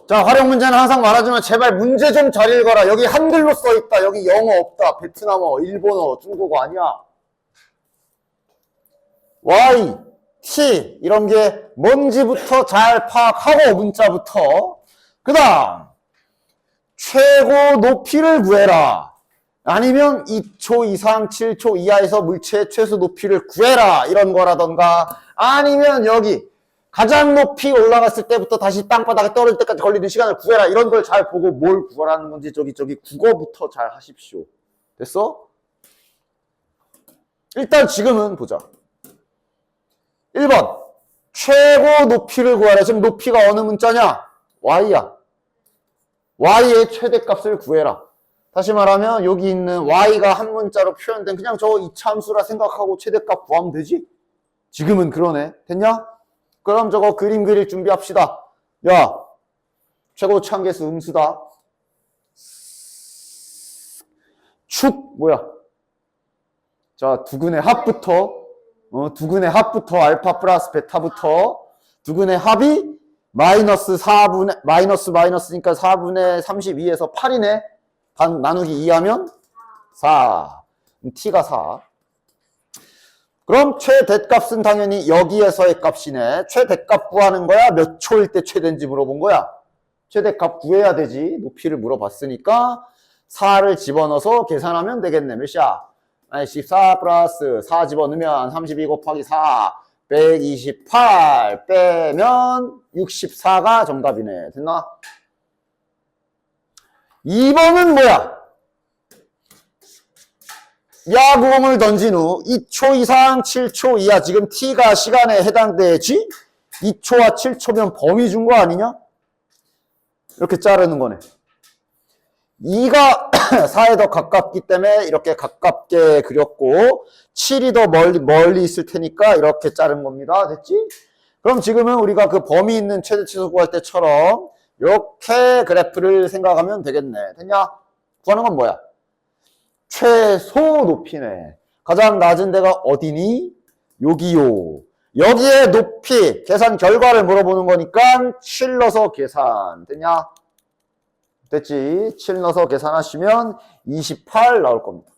자, 활용 문제는 항상 말하지만 제발 문제 좀 잘 읽어라. 여기 한글로 써있다. 여기 영어 없다. 베트남어, 일본어, 중국어 아니야. Y, T 이런 게 뭔지부터 잘 파악하고 문자부터. 그 다음 최고 높이를 구해라. 아니면 2초 이상 7초 이하에서 물체의 최소 높이를 구해라. 이런 거라던가 아니면 여기 가장 높이 올라갔을 때부터 다시 땅바닥에 떨어질 때까지 걸리는 시간을 구해라. 이런 걸 잘 보고 뭘 구하라는 건지 저기 국어부터 잘 하십시오. 됐어? 일단 지금은 보자. 1번 최고 높이를 구하라. 지금 높이가 어느 문자냐? Y야. Y의 최대값을 구해라. 다시 말하면 여기 있는 Y가 한 문자로 표현된 그냥 저 이차함수라 생각하고 최대값 구하면 되지? 지금은 그러네. 됐냐? 그럼 저거 그림 그릴 준비합시다. 야, 최고치 한계수 음수다. 축 뭐야? 자, 두근의 합부터 두근의 합부터 알파 플러스 베타부터 두근의 합이 마이너스 4분의 마이너스니까 4분의 32에서 8이네. 나누기 2하면 4. t가 4. 그럼 최대값은 당연히 여기에서의 값이네. 최대값 구하는 거야? 몇 초일 때 최대인지 물어본 거야? 최대값 구해야 되지. 높이를 물어봤으니까 4를 집어넣어서 계산하면 되겠네. 몇이야? 14 플러스 4 집어넣으면 32 곱하기 4 128 빼면 64가 정답이네. 됐나? 2번은 뭐야? 야구공을 던진 후 2초 이상 7초 이하. 지금 t가 시간에 해당되지? 2초와 7초면 범위 준 거 아니냐? 이렇게 자르는 거네. 2가 4에 더 가깝기 때문에 이렇게 가깝게 그렸고 7이 더 멀리 있을 테니까 이렇게 자른 겁니다. 됐지? 그럼 지금은 우리가 그 범위 있는 최대 최소 구할 때처럼 이렇게 그래프를 생각하면 되겠네. 됐냐? 구하는 건 뭐야? 최소 높이네. 가장 낮은 데가 어디니? 여기요. 여기에 높이 계산 결과를 물어보는 거니까 7 넣어서 계산. 됐냐? 됐지? 7 넣어서 계산하시면 28 나올 겁니다.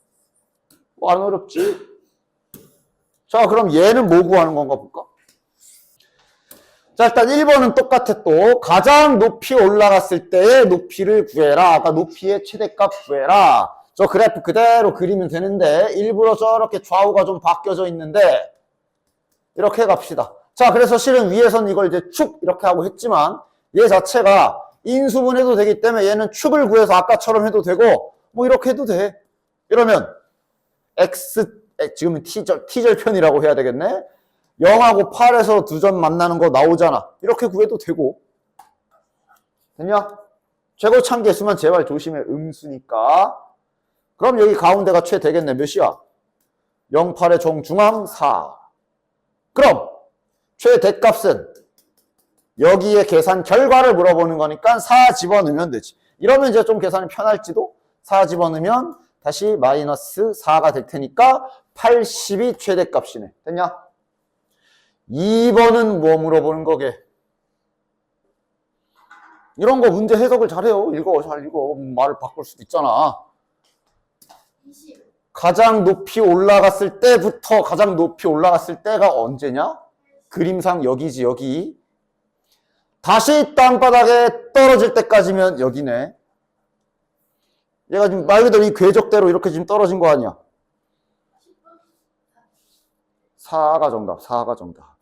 뭐 안 어렵지? 자, 그럼 얘는 뭐 구하는 건가 볼까? 자, 일단 1번은 똑같아 또. 가장 높이 올라갔을 때의 높이를 구해라. 아까 높이의 최대값 구해라. 저 그래프 그대로 그리면 되는데 일부러 저렇게 좌우가 좀 바뀌어져 있는데 이렇게 갑시다. 자, 그래서 실은 위에서는 이걸 이제 축 이렇게 하고 했지만 얘 자체가 인수분해도 되기 때문에 얘는 축을 구해서 아까처럼 해도 되고 뭐 이렇게 해도 돼. 이러면 지금은 t절편이라고 해야 되겠네. 0하고 8에서 두 점 만나는 거 나오잖아. 이렇게 구해도 되고. 됐냐? 최고참계수만 제발 조심해. 음수니까. 그럼 여기 가운데가 최 되겠네. 몇이야? 0, 8의 정중앙 4. 그럼 최대값은 여기에 계산 결과를 물어보는 거니까 4 집어넣으면 되지. 이러면 이제 좀 계산이 편할지도. 4 집어넣으면 다시 마이너스 4가 될 테니까 80이 최대값이네. 됐냐? 2번은 뭐 물어보는 거게? 이런 거 문제 해석을 잘해요. 잘 읽어. 말을 바꿀 수도 있잖아. 가장 높이 올라갔을 때부터 가장 높이 올라갔을 때가 언제냐? 그림상 여기지, 여기. 다시 땅바닥에 떨어질 때까지면 여기네. 얘가 지금 말 그대로 이 궤적대로 이렇게 지금 떨어진 거 아니야? 4가 정답, 4가 정답.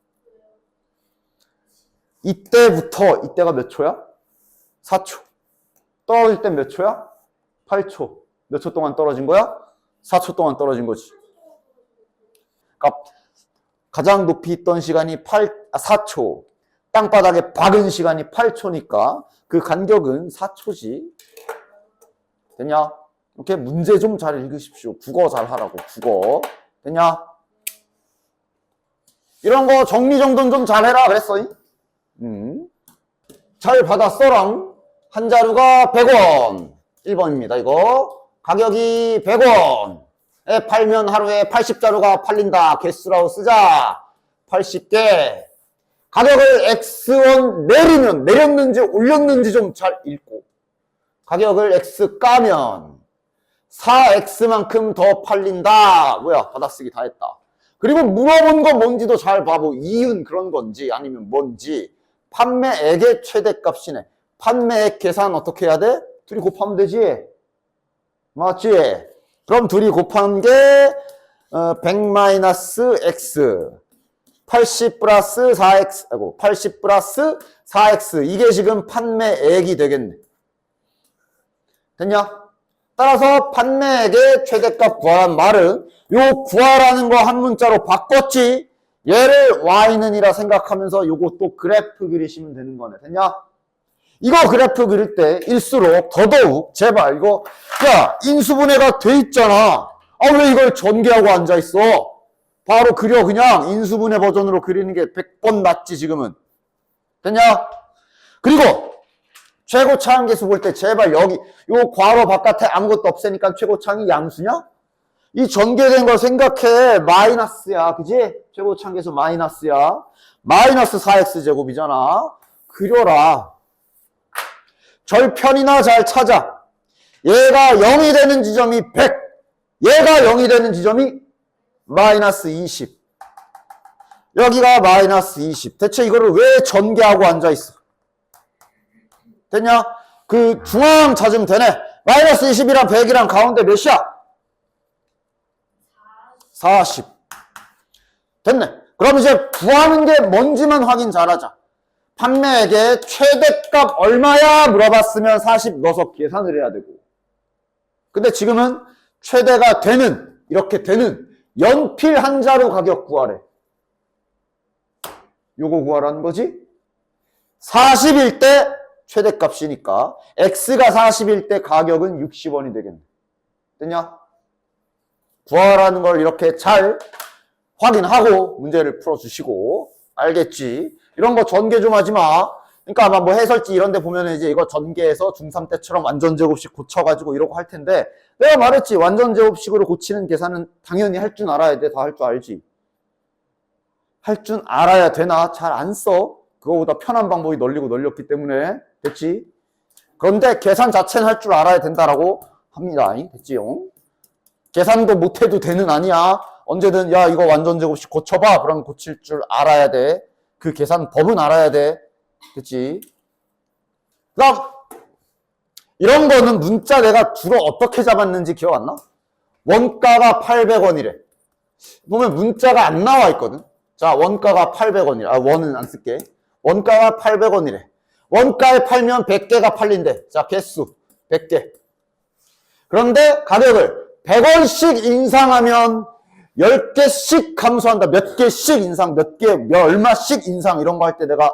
이때가 몇 초야? 4초. 떨어질 땐 몇 초야? 8초. 몇 초 동안 떨어진 거야? 4초 동안 떨어진 거지. 그러니까 가장 높이 있던 시간이 4초. 땅바닥에 박은 시간이 8초니까 그 간격은 4초지. 됐냐? 이렇게 문제 좀 잘 읽으십시오. 국어 잘 하라고. 국어. 됐냐? 이런 거 정리정돈 좀 잘 해라 그랬어. 잘 받았어랑. 한 자루가 100원. 1번입니다. 이거. 가격이 100원에 팔면 하루에 80자루가 팔린다. 개수라고 쓰자. 80개. 가격을 X1 내리면 내렸는지 올렸는지 좀 잘 읽고 가격을 X 까면 4X만큼 더 팔린다. 뭐야 받아쓰기 다 했다. 그리고 물어본 건 뭔지도 잘 봐보. 이윤 그런 건지 아니면 뭔지. 판매액의 최대값이네. 판매액 계산 어떻게 해야 돼? 둘이 곱하면 되지. 맞지? 그럼 둘이 곱한 게 100-X 80 플러스 4X 아이고 80 플러스 4X 이게 지금 판매액이 되겠네. 됐냐? 따라서 판매액의 최대값 구하란 말은 요 구하라는 거 한 문자로 바꿨지. 얘를 y는 이라 생각하면서 요거 또 그래프 그리시면 되는 거네. 됐냐? 이거 그래프 그릴 때 일수록 더더욱 제발 이거 야 인수분해가 돼 있잖아. 아 왜 이걸 전개하고 앉아있어? 바로 그려. 그냥 인수분해 버전으로 그리는 게 100번 낫지 지금은. 됐냐? 그리고 최고차항계수 볼 때 제발 여기 요 괄호 바깥에 아무것도 없으니까 최고차항이 양수냐? 이 전개된 걸 생각해. 마이너스야. 그지? 최고차항계수 마이너스야. 마이너스 4x제곱이잖아. 그려라. 절편이나 잘 찾아. 얘가 0이 되는 지점이 100. 얘가 0이 되는 지점이 마이너스 20. 여기가 마이너스 20. 대체 이거를 왜 전개하고 앉아있어? 됐냐? 그 중앙 찾으면 되네. 마이너스 20이랑 100이랑 가운데 몇이야? 40. 됐네. 그럼 이제 구하는 게 뭔지만 확인 잘하자. 판매액의 최대값 얼마야? 물어봤으면 40 넣어서 계산을 해야 되고. 근데 지금은 최대가 되는, 이렇게 되는 연필 한 자루 가격 구하래. 요거 구하라는 거지? 40일 때 최대값이니까 x가 40일 때 가격은 60원이 되겠네. 됐냐? 구하라는 걸 이렇게 잘 확인하고 문제를 풀어주시고. 알겠지? 이런 거 전개 좀 하지 마. 그러니까 아마 뭐 해설지 이런 데 보면 이제 이거 전개해서 중3 때처럼 완전제곱식 고쳐가지고 이러고 할 텐데 내가 말했지. 완전제곱식으로 고치는 계산은 당연히 할 줄 알아야 돼. 다 할 줄 알지. 할 줄 알아야 되나? 잘 안 써. 그거보다 편한 방법이 널리고 널렸기 때문에. 됐지? 그런데 계산 자체는 할 줄 알아야 된다라고 합니다. 됐지요? 계산도 못해도 되는 아니야. 언제든 야 이거 완전제곱식 고쳐봐. 그럼 고칠 줄 알아야 돼. 그 계산 법은 알아야 돼. 됐지? 그다음 이런 거는 문자 내가 주로 어떻게 잡았는지 기억 안 나? 원가가 800원이래. 보면 문자가 안 나와 있거든. 자, 원가가 800원이래. 아, 원은 안 쓸게. 원가가 800원이래. 원가에 팔면 100개가 팔린대. 자, 개수 100개. 그런데 가격을 100원씩 인상하면 10개씩 감소한다. 몇 개씩 인상, 몇 개, 얼마씩 인상 이런 거 할 때 내가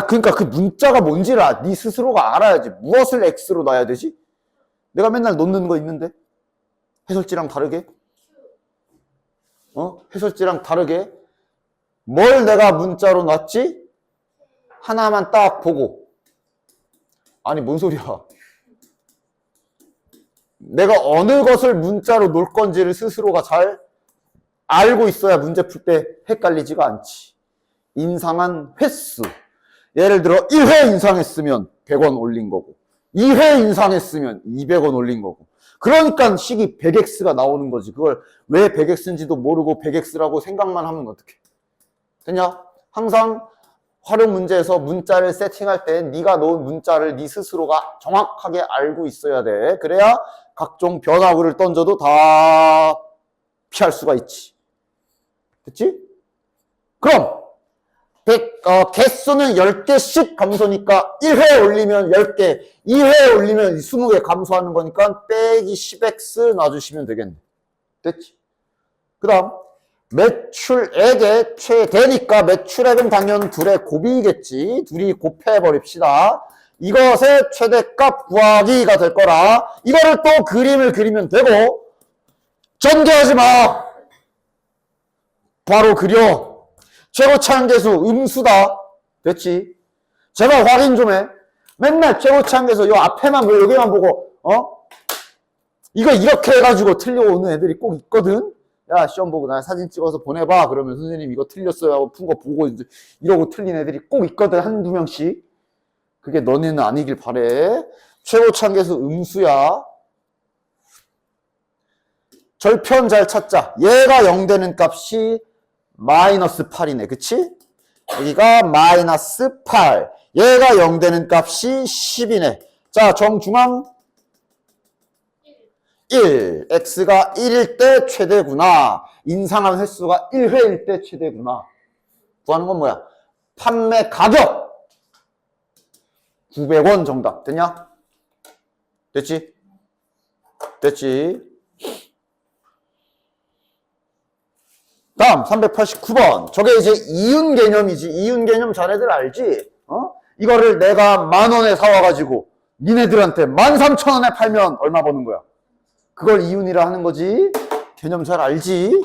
그러니까 그 문자가 뭔지를 네 스스로가 알아야지. 무엇을 X로 놔야 되지? 내가 맨날 놓는 거 있는데 해설지랑 다르게 해설지랑 다르게 뭘 내가 문자로 놨지? 하나만 딱 보고. 아니 뭔 소리야. 내가 어느 것을 문자로 놓을 건지를 스스로가 잘 알고 있어야 문제 풀 때 헷갈리지가 않지. 인상한 횟수. 예를 들어 1회 인상했으면 100원 올린 거고 2회 인상했으면 200원 올린 거고. 그러니까 식이 100x가 나오는 거지. 그걸 왜 100x인지도 모르고 100x라고 생각만 하면 어떡해. 됐냐? 항상 활용 문제에서 문자를 세팅할 때 네가 놓은 문자를 네 스스로가 정확하게 알고 있어야 돼. 그래야 각종 변화구를 던져도 다 피할 수가 있지. 됐지? 그럼 개수는 10개씩 감소니까 1회 올리면 10개, 2회 올리면 20개 감소하는 거니까 빼기 10x 놔주시면 되겠네. 됐지? 그 다음 매출액의 최대니까 매출액은 당연 둘의 곱이겠지. 둘이 곱해버립시다. 이것의 최대값 구하기가 될 거라. 이거를 또 그림을 그리면 되고 전개하지 마. 바로 그려. 최고차항계수 음수다. 됐지? 제발 확인 좀 해. 맨날 최고차항계수 요 앞에만 보고 여기만 보고 이거 이렇게 해가지고 틀려오는 애들이 꼭 있거든. 야, 시험 보고 나 사진 찍어서 보내봐. 그러면 선생님 이거 틀렸어요 하고 푼 거 보고 이제 이러고 틀린 애들이 꼭 있거든. 한두 명씩. 그게 너네는 아니길 바래. 최고 참계수 음수야. 절편 잘 찾자. 얘가 0 되는 값이 마이너스 8이네. 그치? 여기가 마이너스 8. 얘가 0 되는 값이 10이네. 자, 정중앙 1. x가 1일 때 최대구나. 인상한 횟수가 1회일 때 최대구나. 구하는 건 뭐야? 판매 가격 900원 정답. 됐냐? 됐지? 됐지? 다음 389번. 저게 이제 이윤 개념이지. 이윤 개념 자네들 알지? 이거를 내가 10,000원에 사와가지고 니네들한테 13,000원에 팔면 얼마 버는 거야? 그걸 이윤이라 하는 거지. 개념 잘 알지?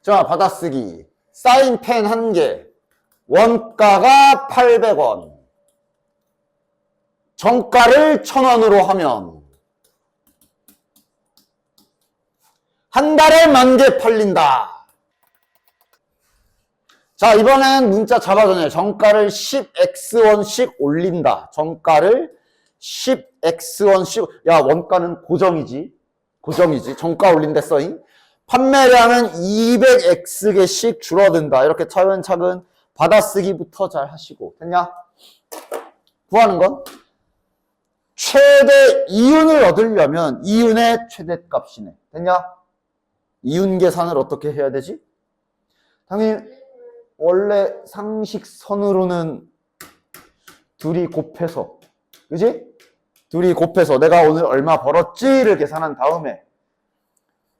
자, 받아쓰기. 사인펜 1개. 원가가 800원. 정가를 1,000원으로 하면 한 달에 10,000개 팔린다. 자, 이번엔 문자 잡아주네. 정가를 10x원씩 올린다. 정가를 10x원씩. 야, 원가는 고정이지. 고정이지. 정가 올린다 써잉. 판매량은 200x개씩 줄어든다. 이렇게 차근차근 받아쓰기부터 잘 하시고. 됐냐? 구하는 건 최대 이윤을 얻으려면 이윤의 최대값이네. 됐냐? 이윤 계산을 어떻게 해야 되지? 당연히 원래 상식선으로는 둘이 곱해서, 그지? 둘이 곱해서 내가 오늘 얼마 벌었지를 계산한 다음에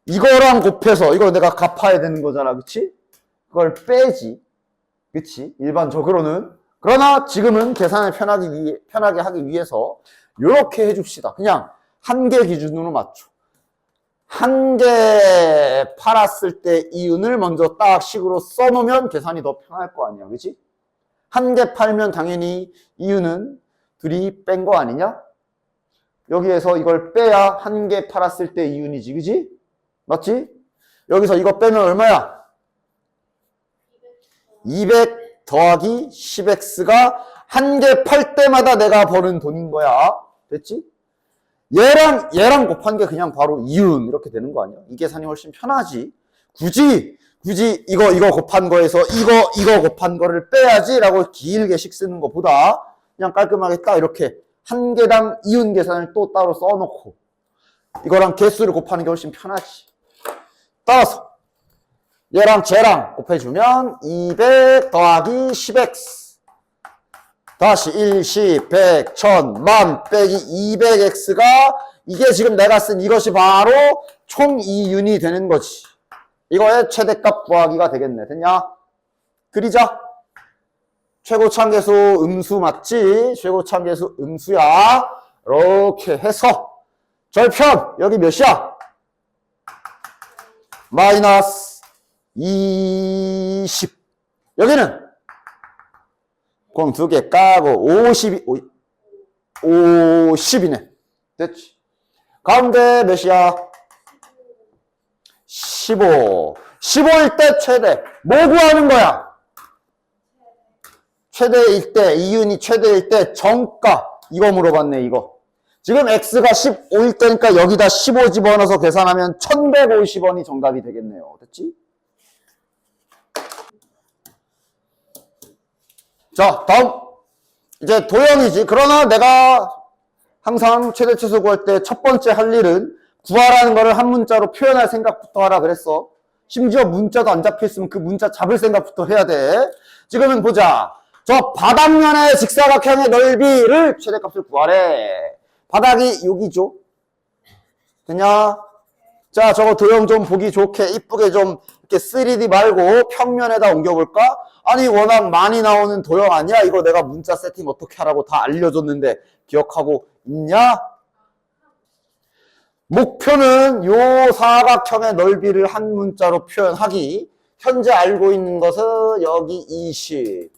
이거랑 곱해서 이거 내가 갚아야 되는 거잖아. 그치? 그걸 빼지. 그치? 일반적으로는. 그러나 지금은 계산을 편하게 하기 위해서 이렇게 해줍시다. 그냥 한 개 기준으로 맞춰. 한 개 팔았을 때 이윤을 먼저 딱 식으로 써놓으면 계산이 더 편할 거 아니야. 그치? 한 개 팔면 당연히 이윤은 둘이 뺀 거 아니냐? 여기에서 이걸 빼야 한 개 팔았을 때 이윤이지. 그치? 맞지? 여기서 이거 빼면 얼마야? 200 더하기 10x가 한 개 팔 때마다 내가 버는 돈인 거야. 됐지? 얘랑 곱한 게 그냥 바로 이윤 이렇게 되는 거 아니야? 이 계산이 훨씬 편하지. 굳이 이거 곱한 거에서 이거 곱한 거를 빼야지 라고 길게씩 쓰는 것보다 그냥 깔끔하게 딱 이렇게 한 개당 이윤 계산을 또 따로 써놓고 이거랑 개수를 곱하는 게 훨씬 편하지. 따라서 얘랑 쟤랑 곱해주면 200 더하기 10x 다시 1, 10, 100, 1000, 만 빼기 200x가 이게 지금 내가 쓴 이것이 바로 총 이윤이 되는 거지. 이거의 최대값 구하기가 되겠네. 됐냐? 그리자. 최고참계수 음수 맞지? 최고참계수 음수야. 이렇게 해서 절편 여기 몇이야? 마이너스 20. 여기는 공 두 개 까고 50이네. 됐지? 가운데 몇이야? 15. 15일 때 최대. 뭐 구하는 거야? 최대일 때, 이윤이 최대일 때 정가. 이거 물어봤네, 이거. 지금 x가 15일 때니까 여기다 15 집어넣어서 계산하면 1150원이 정답이 되겠네요. 됐지? 자, 다음. 이제 도형이지. 그러나 내가 항상 최대 최소 구할 때 첫 번째 할 일은 구하라는 거를 한 문자로 표현할 생각부터 하라 그랬어. 심지어 문자도 안 잡혀있으면 그 문자 잡을 생각부터 해야 돼. 지금은 보자. 저 바닥면의 직사각형의 넓이를 최대값을 구하래. 바닥이 여기죠. 되냐? 자, 저거 도형 좀 보기 좋게 이쁘게 좀 이렇게 3D 말고 평면에다 옮겨볼까? 아니 워낙 많이 나오는 도형 아니야? 이거 내가 문자 세팅 어떻게 하라고 다 알려줬는데 기억하고 있냐? 목표는 요 사각형의 넓이를 한 문자로 표현하기. 현재 알고 있는 것은 여기 20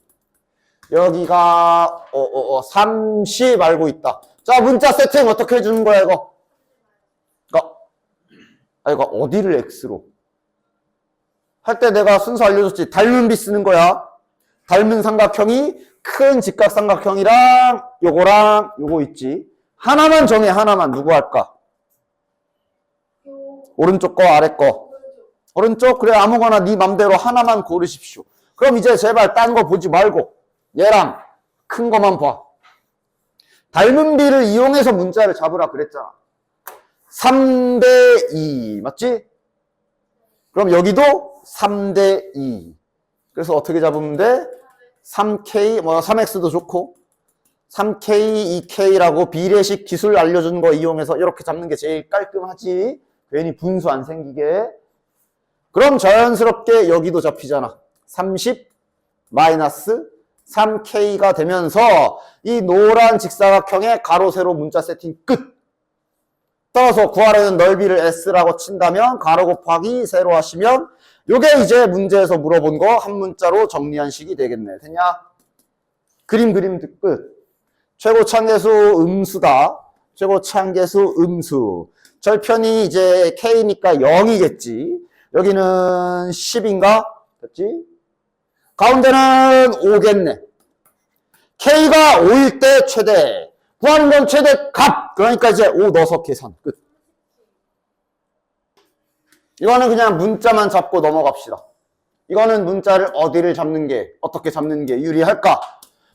여기가 30 알고 있다. 자, 문자 세팅 어떻게 해주는 거야 이거? 아, 이거 어디를 X로? 할 때 내가 순서 알려줬지. 닮은 비 쓰는 거야. 닮은 삼각형이 큰 직각삼각형이랑 요거랑 요거 있지. 하나만 정해, 하나만. 누구 할까? 오른쪽 거, 아래 거. 오른쪽? 그래, 아무거나 네 맘대로 하나만 고르십시오. 그럼 이제 제발 딴 거 보지 말고 얘랑 큰 거만 봐. 닮은 비를 이용해서 문자를 잡으라 그랬잖아. 3대 2 맞지? 그럼 여기도 3대 2. 그래서 어떻게 잡으면 돼? 3K, 3X도 좋고 3K, 2K라고 비례식 기술 알려준 거 이용해서 이렇게 잡는 게 제일 깔끔하지. 괜히 분수 안 생기게. 그럼 자연스럽게 여기도 잡히잖아. 30 마이너스 3K가 되면서 이 노란 직사각형의 가로 세로 문자 세팅 끝. 따라서 구하라는 넓이를 S라고 친다면 가로 곱하기 세로 하시면 요게 이제 문제에서 물어본 거 한 문자로 정리한 식이 되겠네. 됐냐? 그림 끝. 최고 차항계수 음수다. 최고 차항계수 음수. 절편이 이제 K니까 0이겠지. 여기는 10인가? 됐지? 가운데는 5겠네. K가 5일 때 최대. 구하는 건 최대 값. 그러니까 이제 5 넣어서 계산. 끝. 이거는 그냥 문자만 잡고 넘어갑시다. 이거는 문자를 어디를 잡는 게, 어떻게 잡는 게 유리할까?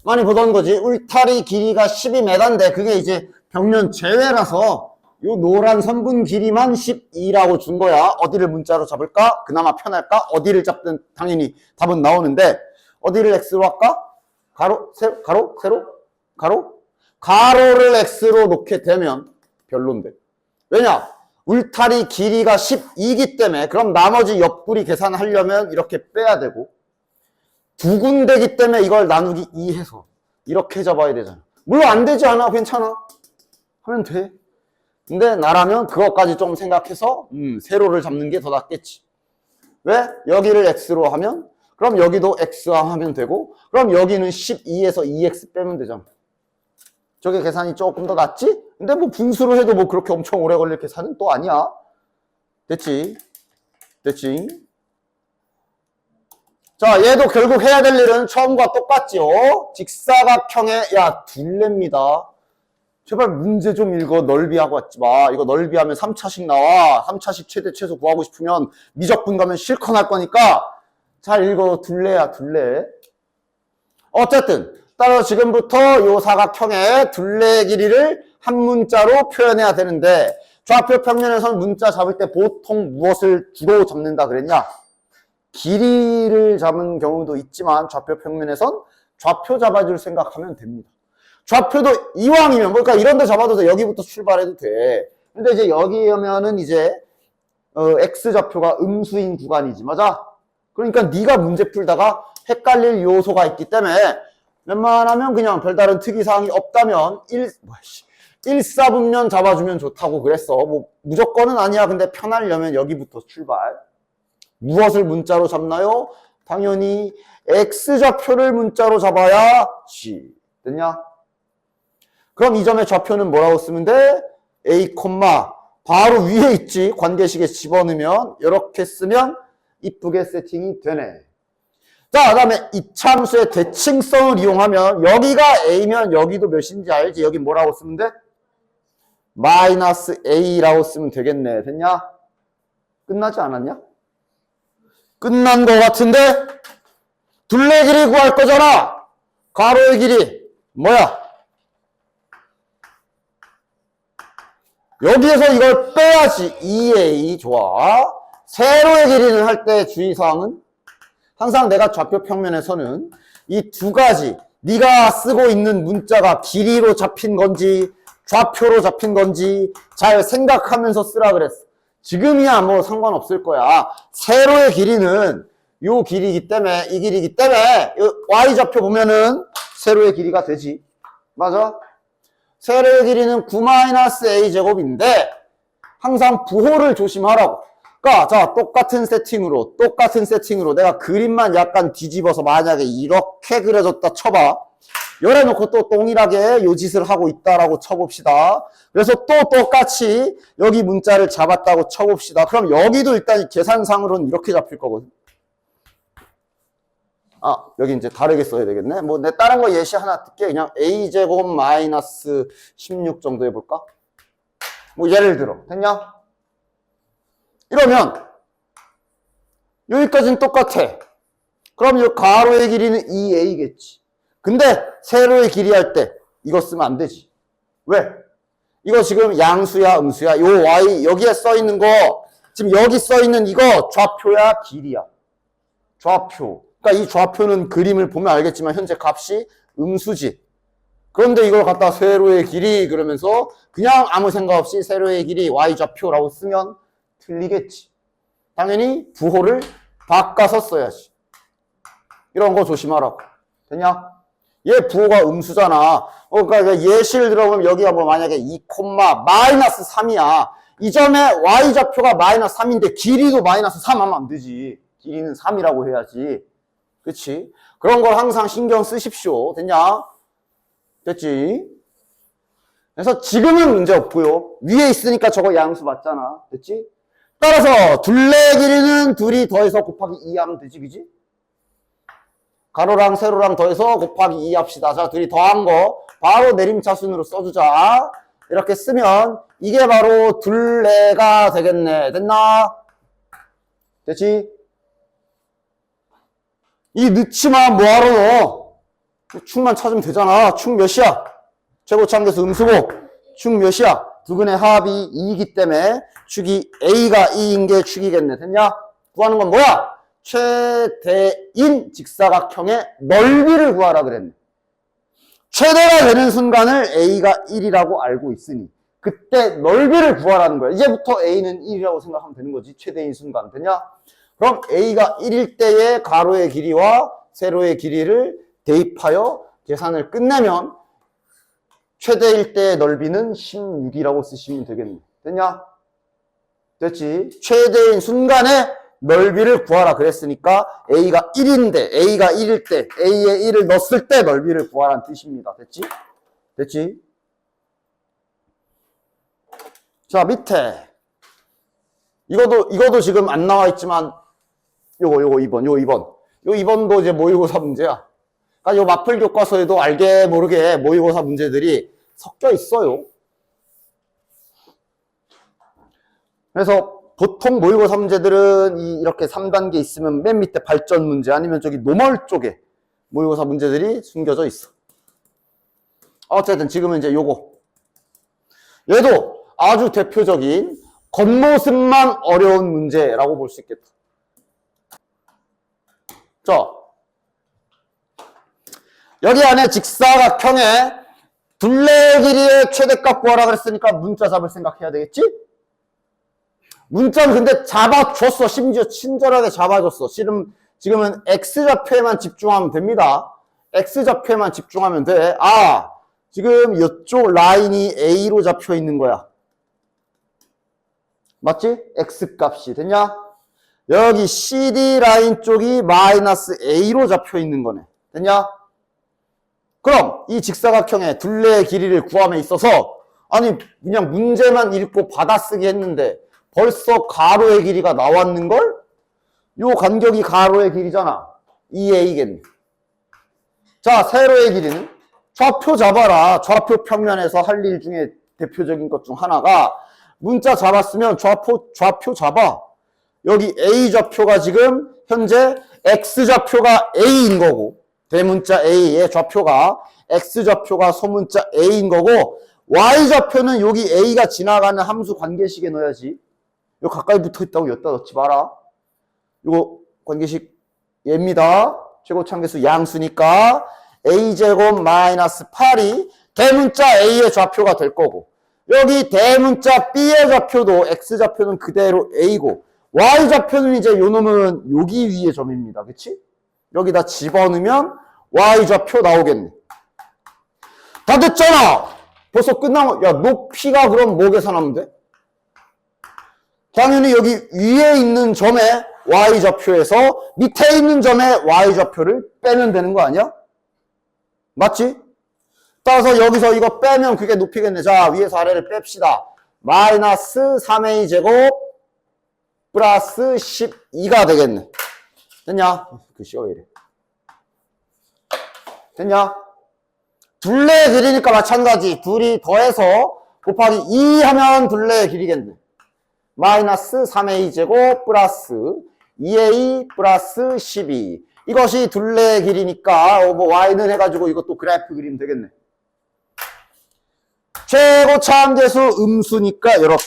많이 보던 거지. 울타리 길이가 12m인데 그게 이제 벽면 제외라서 요 노란 선분 길이만 12라고 준 거야. 어디를 문자로 잡을까? 그나마 편할까? 어디를 잡든 당연히 답은 나오는데 어디를 X로 할까? 가로? 세로? 가로? 세로? 가로? 가로를 X로 놓게 되면 별론데. 왜냐? 울타리 길이가 12이기 때문에 그럼 나머지 옆구리 계산하려면 이렇게 빼야 되고 두 군데기 때문에 이걸 나누기 2 해서 이렇게 잡아야 되잖아. 물론 안 되지 않아. 괜찮아. 하면 돼. 근데 나라면 그것까지 좀 생각해서 세로를 잡는 게 더 낫겠지. 왜? 여기를 X로 하면 그럼 여기도 X화 하면 되고 그럼 여기는 12에서 2X 빼면 되잖아. 저게 계산이 조금 더 낫지? 근데 뭐 분수로 해도 뭐 그렇게 엄청 오래 걸릴 계산은 또 아니야. 됐지? 됐지? 자, 얘도 결국 해야 될 일은 처음과 똑같지요. 직사각형의 둘레입니다. 제발 문제 좀 읽어. 넓이하고 왔지 마. 이거 넓이하면 3차식 나와. 3차식 최대 최소 구하고 싶으면 미적분 가면 실컷 할 거니까 잘 읽어. 둘레야, 둘레. 어쨌든 따라서 지금부터 요 사각형의 둘레 길이를 한 문자로 표현해야 되는데 좌표 평면에선 문자 잡을 때 보통 무엇을 주로 잡는다 그랬냐? 길이를 잡은 경우도 있지만 좌표 평면에선 좌표 잡아줄 생각하면 됩니다. 좌표도 이왕이면 그러니까 이런 데 잡아도 돼. 여기부터 출발해도 돼. 근데 이제 여기 오면은 이제 X좌표가 음수인 구간이지. 맞아? 그러니까 네가 문제 풀다가 헷갈릴 요소가 있기 때문에 웬만하면 그냥 별다른 특이사항이 없다면 1사분면 잡아주면 좋다고 그랬어. 뭐 무조건은 아니야. 근데 편하려면 여기부터 출발. 무엇을 문자로 잡나요? 당연히 X좌표를 문자로 잡아야지. 됐냐? 그럼 이 점의 좌표는 뭐라고 쓰면 돼? A, 바로 위에 있지. 관계식에 집어넣으면 이렇게 쓰면 이쁘게 세팅이 되네. 자, 그 다음에 이차함수의 대칭성을 이용하면 여기가 A면 여기도 몇인지 알지? 여기 뭐라고 쓰면 돼? 마이너스 A라고 쓰면 되겠네. 됐냐? 끝나지 않았냐? 끝난 거 같은데? 둘레 길이 구할 거잖아. 가로의 길이 뭐야? 여기에서 이걸 빼야지. 2A 좋아. 세로의 길이는 할 때 주의사항은 항상 내가 좌표 평면에서는 이 두 가지 네가 쓰고 있는 문자가 길이로 잡힌 건지 좌표로 잡힌 건지 잘 생각하면서 쓰라 그랬어. 지금이야 뭐 상관없을 거야. 세로의 길이는 요 길이기 때문에 이 길이기 때문에 Y좌표 보면은 세로의 길이가 되지. 맞아? 세로의 길이는 9-A제곱인데 항상 부호를 조심하라고. 그러니까 자 똑같은 세팅으로 내가 그림만 약간 뒤집어서 만약에 이렇게 그려졌다 쳐봐. 열어놓고 또 동일하게 요 짓을 하고 있다라고 쳐봅시다. 그래서 또 똑같이 여기 문자를 잡았다고 쳐봅시다. 그럼 여기도 일단 계산상으로는 이렇게 잡힐 거거든. 아, 여기 이제 다르게 써야 되겠네. 뭐, 내 다른 거 예시 하나 뜰게. 그냥 a제곱 마이너스 16 정도 해볼까? 뭐, 예를 들어. 됐냐? 이러면, 여기까지는 똑같아. 그럼 이 가로의 길이는 2a겠지. 근데, 세로의 길이 할 때, 이거 쓰면 안 되지. 왜? 이거 지금 양수야, 음수야? 요 y, 여기에 써 있는 거, 지금 여기 써 있는 이거 좌표야, 길이야. 좌표. 그러니까 이 좌표는 그림을 보면 알겠지만 현재 값이 음수지. 그런데 이걸 갖다 세로의 길이 그러면서 그냥 아무 생각 없이 세로의 길이 y좌표라고 쓰면 틀리겠지. 당연히 부호를 바꿔서 써야지. 이런 거 조심하라고. 됐냐? 얘 부호가 음수잖아. 그러니까 예시를 들어보면 여기가 뭐 만약에 2, 마이너스 3이야. 이 점에 y좌표가 마이너스 3인데 길이도 마이너스 3 하면 안 되지. 길이는 3이라고 해야지. 그치? 그런 걸 항상 신경 쓰십시오. 됐냐? 됐지? 그래서 지금은 문제 없고요. 위에 있으니까 저거 양수 맞잖아. 됐지? 따라서 둘레 길이는 둘이 더해서 곱하기 2 하면 되지, 그지? 가로랑 세로랑 더해서 곱하기 2 합시다. 자, 둘이 더한 거 바로 내림차순으로 써주자. 이렇게 쓰면 이게 바로 둘레가 되겠네. 됐나? 됐지? 이 넣지만 뭐하러 넣어? 축만 찾으면 되잖아. 축 몇이야? 최고차함계수 음수고 축 몇이야? 두근의 합이 2이기 때문에 축이 A가 2인 게 축이겠네. 됐냐? 구하는 건 뭐야? 최대인 직사각형의 넓이를 구하라 그랬네. 최대가 되는 순간을 A가 1이라고 알고 있으니 그때 넓이를 구하라는 거야. 이제부터 A는 1이라고 생각하면 되는 거지. 최대인 순간. 됐냐? 그럼 A가 1일 때의 가로의 길이와 세로의 길이를 대입하여 계산을 끝내면 최대일 때의 넓이는 16이라고 쓰시면 되겠네. 됐냐? 됐지? 최대인 순간에 넓이를 구하라 그랬으니까 A가 1인데 A가 1일 때 A의 1을 넣었을 때 넓이를 구하라는 뜻입니다. 됐지? 됐지? 자, 밑에 이거도 지금 안 나와 있지만 요거 2번. 요 2번도 이제 모의고사 문제야. 그러니까 요 마플 교과서에도 알게 모르게 모의고사 문제들이 섞여 있어요. 그래서 보통 모의고사 문제들은 이렇게 3단계 있으면 맨 밑에 발전 문제 아니면 저기 노멀 쪽에 모의고사 문제들이 숨겨져 있어. 어쨌든 지금은 이제 요거. 얘도 아주 대표적인 겉모습만 어려운 문제라고 볼 수 있겠다. 자, 여기 안에 직사각형의 둘레 길이의 최대값 구하라 그랬으니까 문자 잡을 생각해야 되겠지? 문자는 근데 잡아줬어. 심지어 친절하게 잡아줬어. 지금은 X좌표에만 집중하면 됩니다. X좌표에만 집중하면 돼. 아, 지금 이쪽 라인이 A로 잡혀 있는 거야. 맞지? X값이. 됐냐? 여기 CD 라인 쪽이 마이너스 A로 잡혀 있는 거네. 됐냐? 그럼 이 직사각형의 둘레의 길이를 구함에 있어서 아니 그냥 문제만 읽고 받아쓰기 했는데 벌써 가로의 길이가 나왔는걸? 요 간격이 가로의 길이잖아. 2a겠네. 자, 세로의 길이는 좌표 잡아라. 좌표 평면에서 할 일 중에 대표적인 것 중 하나가 문자 잡았으면 좌표 잡아. 여기 A좌표가 지금 현재 X좌표가 A인 거고 대문자 A의 좌표가 X좌표가 소문자 A인 거고 Y좌표는 여기 A가 지나가는 함수 관계식에 넣어야지. 이거 가까이 붙어 있다고 여기다 넣지 마라. 이거 관계식 얘입니다. 최고차함계수 양수니까 A제곱 마이너스 8이 대문자 A의 좌표가 될 거고 여기 대문자 B의 좌표도 X좌표는 그대로 A고 Y좌표는 이제 요 놈은 여기 위의 점입니다. 그치? 여기다 집어넣으면 Y좌표 나오겠네. 다 됐잖아! 벌써 끝난 거. 야, 높이가 그럼 뭐 계산하면 돼? 당연히 여기 위에 있는 점의 Y좌표에서 밑에 있는 점의 Y좌표를 빼면 되는 거 아니야? 맞지? 따라서 여기서 이거 빼면 그게 높이겠네. 자, 위에서 아래를 뺍시다. 마이너스 3a 제곱 플러스 12가 되겠네. 됐냐? 글씨가 왜 이래? 됐냐? 둘레의 길이니까 마찬가지. 둘이 더해서 곱하기 2 하면 둘레의 길이겠네. 마이너스 3a 제곱 플러스 2a 플러스 12. 이것이 둘레의 길이니까 뭐 y는 해가지고 이것도 그래프 그리면 되겠네. 최고차함계수 음수니까 이렇게.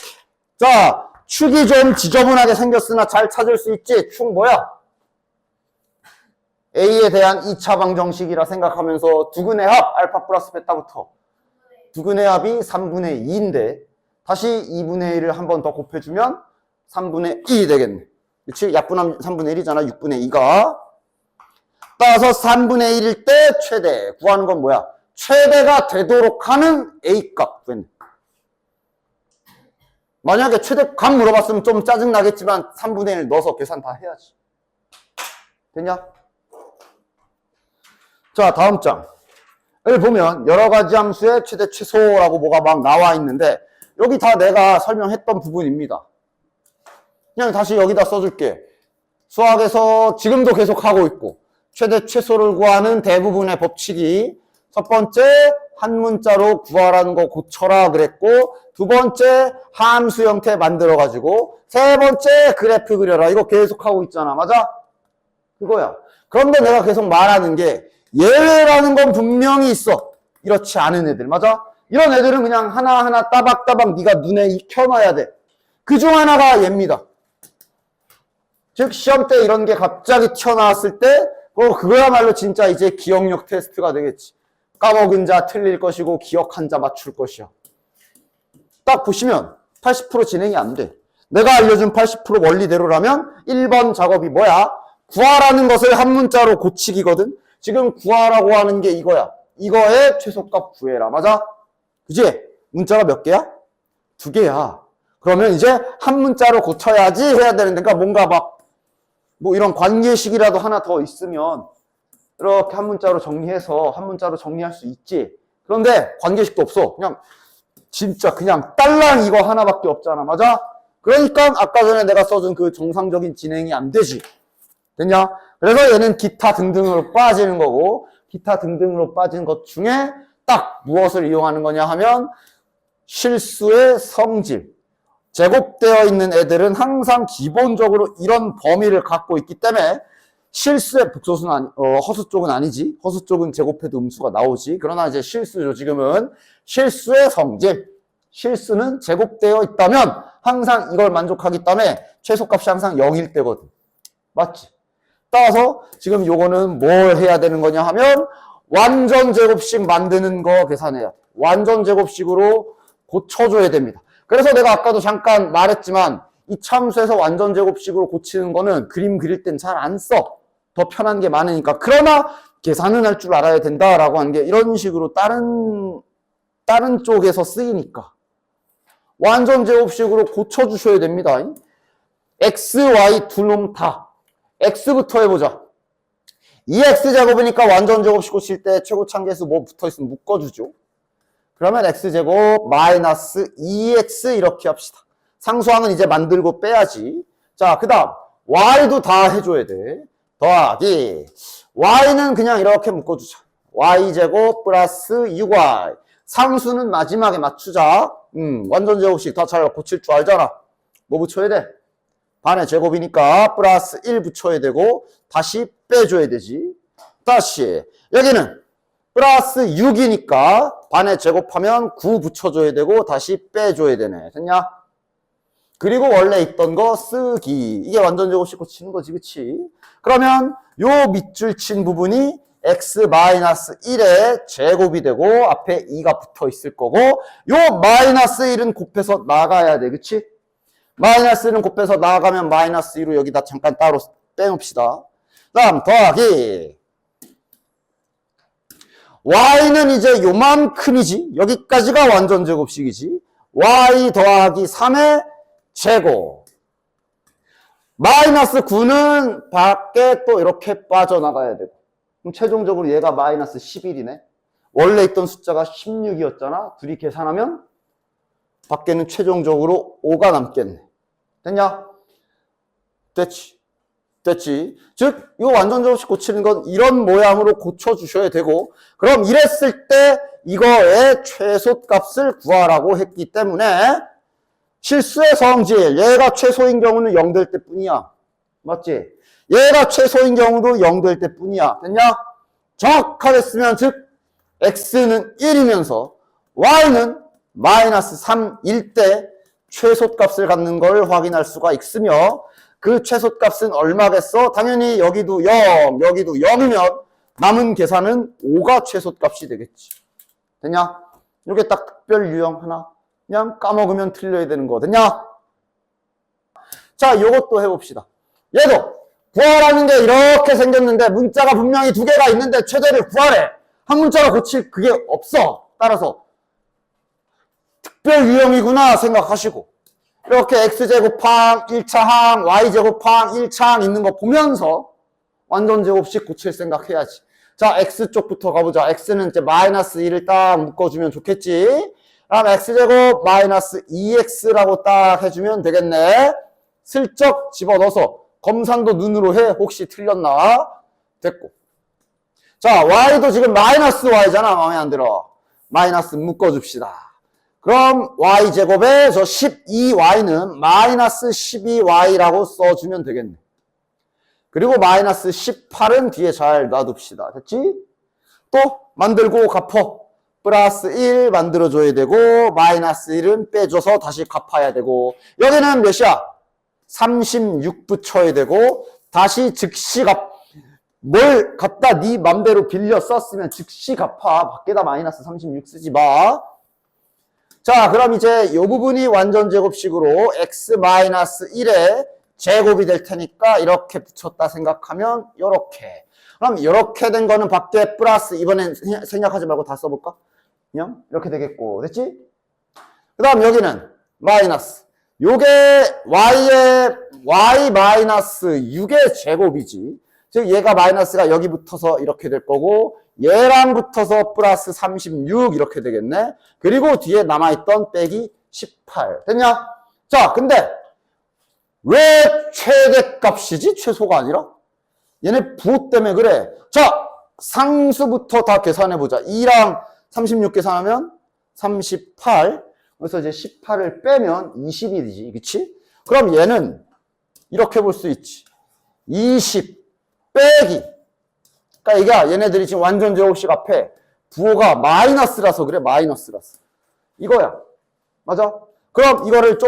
자, 축이 좀 지저분하게 생겼으나 잘 찾을 수 있지. 축 뭐야? A에 대한 2차 방정식이라 생각하면서 두근의 합 알파 플러스 베타부터 두근의 합이 3분의 2인데 다시 2분의 1을 한 번 더 곱해주면 3분의 2 되겠네. 그치? 약분하면 3분의 1이잖아. 6분의 2가. 따라서 3분의 1일 때 최대. 구하는 건 뭐야? 최대가 되도록 하는 A값. 만약에 최대값 물어봤으면 좀 짜증나겠지만 3분의 1 넣어서 계산 다 해야지. 됐냐? 자, 다음 장을 보면 여러 가지 함수의 최대 최소라고 뭐가 막 나와 있는데 여기 다 내가 설명했던 부분입니다. 그냥 다시 여기다 써줄게. 수학에서 지금도 계속 하고 있고 최대 최소를 구하는 대부분의 법칙이 첫 번째 한 문자로 구하라는 거 고쳐라 그랬고 두 번째 함수 형태 만들어 가지고 세 번째 그래프 그려라 이거 계속 하고 있잖아. 맞아? 그거야. 그런데 내가 계속 말하는 게 예외라는 건 분명히 있어. 이렇지 않은 애들. 맞아? 이런 애들은 그냥 하나하나 따박따박 네가 눈에 익혀놔야 돼. 그중 하나가 얘입니다. 즉 시험 때 이런 게 갑자기 튀어나왔을 때 그거야말로 진짜 이제 기억력 테스트가 되겠지. 까먹은 자 틀릴 것이고 기억한 자 맞출 것이야. 딱 보시면 80% 진행이 안 돼. 내가 알려준 80% 원리대로라면 1번 작업이 뭐야? 구하라는 것을 한 문자로 고치기거든. 지금 구하라고 하는 게 이거야. 이거의 최소값 구해라. 맞아? 그치? 문자가 몇 개야? 2개야. 그러면 이제 한 문자로 고쳐야지 해야 되는데, 그러니까 뭔가 막, 뭐 이런 관계식이라도 하나 더 있으면, 이렇게 한 문자로 정리해서 한 문자로 정리할 수 있지. 그런데 관계식도 없어. 그냥, 진짜 그냥 딸랑 이거 하나밖에 없잖아. 맞아? 그러니까 아까 전에 내가 써준 그 정상적인 진행이 안 되지. 됐냐? 그래서 얘는 기타 등등으로 빠지는 거고, 기타 등등으로 빠진 것 중에 딱 무엇을 이용하는 거냐 하면 실수의 성질. 제곱되어 있는 애들은 항상 기본적으로 이런 범위를 갖고 있기 때문에 실수의 북소수는 허수 쪽은 아니지. 허수 쪽은 제곱해도 음수가 나오지. 그러나 이제 실수죠. 지금은 실수의 성질. 실수는 제곱되어 있다면 항상 이걸 만족하기 때문에 최소값이 항상 0일 때거든. 맞지? 따라서 지금 요거는 뭘 해야 되는 거냐 하면 완전 제곱식 만드는 거 계산해야 돼. 완전 제곱식으로 고쳐줘야 됩니다. 그래서 내가 아까도 잠깐 말했지만 이 참수에서 완전 제곱식으로 고치는 거는 그림 그릴 땐 잘 안 써. 더 편한 게 많으니까. 그러나 계산은 할 줄 알아야 된다라고 하는 게 이런 식으로 다른 쪽에서 쓰이니까. 완전 제곱식으로 고쳐주셔야 됩니다. x, y 두 놈 다. x부터 해보자. 2x제곱이니까 완전 제곱식 고칠 때 최고차함계수 뭐 붙어있으면 묶어주죠. 그러면 x제곱 마이너스 2x 이렇게 합시다. 상수항은 이제 만들고 빼야지. 자, 그 다음 y도 다 해줘야 돼. 더하기 y는 그냥 이렇게 묶어주자. y제곱 플러스 6y. 상수는 마지막에 맞추자. 완전 제곱식 다 잘 고칠 줄 알잖아. 뭐 붙여야 돼? 반의 제곱이니까 플러스 1 붙여야 되고 다시 빼줘야 되지. 다시 여기는 플러스 6이니까 반의 제곱하면 9 붙여줘야 되고 다시 빼줘야 되네. 됐냐? 그리고 원래 있던 거 쓰기. 이게 완전 제곱식 고치는 거지. 그치? 그러면 요 밑줄 친 부분이 x-1의 제곱이 되고 앞에 2가 붙어 있을 거고 요 마이너스 1은 곱해서 나가야 돼. 그치? 마이너스 1은 곱해서 나가면 마이너스 2로 여기다 잠깐 따로 빼놓읍시다. 다음 더하기 y는 이제 요만큼이지. 여기까지가 완전 제곱식이지. y 더하기 3의 제곱. 마이너스 9는 밖에 또 이렇게 빠져나가야 되고. 그럼 최종적으로 얘가 마이너스 11이네. 원래 있던 숫자가 16이었잖아. 둘이 계산하면 밖에는 최종적으로 5가 남겠네. 됐냐? 됐지. 됐지. 즉, 이거 완전 제곱식 고치는 건 이런 모양으로 고쳐주셔야 되고, 그럼 이랬을 때 이거의 최소값을 구하라고 했기 때문에 실수의 성질, 얘가 최소인 경우는 0 될 때뿐이야. 맞지? 얘가 최소인 경우도 0 될 때뿐이야. 됐냐? 정확하게 쓰면 즉 x는 1이면서 y는 마이너스 3일 때 최소값을 갖는 걸 확인할 수가 있으며 그 최소값은 얼마겠어? 당연히 여기도 0, 여기도 0이면 남은 계산은 5가 최소값이 되겠지. 됐냐? 이게 딱 특별 유형 하나. 그냥 까먹으면 틀려야 되는 거. 됐냐? 자, 요것도 해봅시다. 얘도 구하라는 게 이렇게 생겼는데 문자가 분명히 두 개가 있는데 최대를 구하래. 한 문자로 고칠 그게 없어. 따라서 특별 유형이구나 생각하시고 이렇게 x제곱항 1차항 y제곱항 1차항 있는 거 보면서 완전 제곱식 고칠 생각해야지. 자, x쪽부터 가보자. x는 이제 마이너스 1을 딱 묶어주면 좋겠지. 그럼 x제곱 마이너스 2x라고 딱 해주면 되겠네. 슬쩍 집어넣어서 검산도 눈으로 해. 혹시 틀렸나? 됐고. 자, y도 지금 마이너스 y잖아. 마음에 안 들어. 마이너스 묶어줍시다. 그럼 y제곱에 저 12y는 마이너스 12y라고 써주면 되겠네. 그리고 마이너스 18은 뒤에 잘 놔둡시다. 됐지? 또 만들고 갚어. 플러스 1 만들어줘야 되고 마이너스 1은 빼줘서 다시 갚아야 되고 여기는 몇이야? 36 붙여야 되고 다시 즉시 뭘 갖다 네 맘대로 빌려 썼으면 즉시 갚아. 밖에다 마이너스 36 쓰지 마. 자, 그럼 이제 이 부분이 완전 제곱식으로 x-1의 제곱이 될 테니까 이렇게 붙였다 생각하면 요렇게. 그럼 이렇게 된 거는 밖에 플러스 이번엔 생략하지 말고 다 써볼까? 그냥 이렇게 되겠고. 됐지? 그 다음 여기는 마이너스. 요게 y의 y-6의 제곱이지. 즉 얘가 마이너스가 여기 붙어서 이렇게 될 거고 얘랑 붙어서 플러스 36 이렇게 되겠네. 그리고 뒤에 남아있던 빼기 18. 됐냐? 자, 근데 왜 최대값이지? 최소가 아니라? 얘네 부호 때문에 그래. 자, 상수부터 다 계산해보자. 2랑 36 계산하면 38. 그래서 이제 18을 빼면 20이 되지. 그치? 그럼 얘는 이렇게 볼 수 있지. 20 빼기. 그러니까 이게 얘네들이 지금 완전 제곱식 앞에 부호가 마이너스라서 그래. 마이너스라서. 이거야. 맞아? 그럼 이거를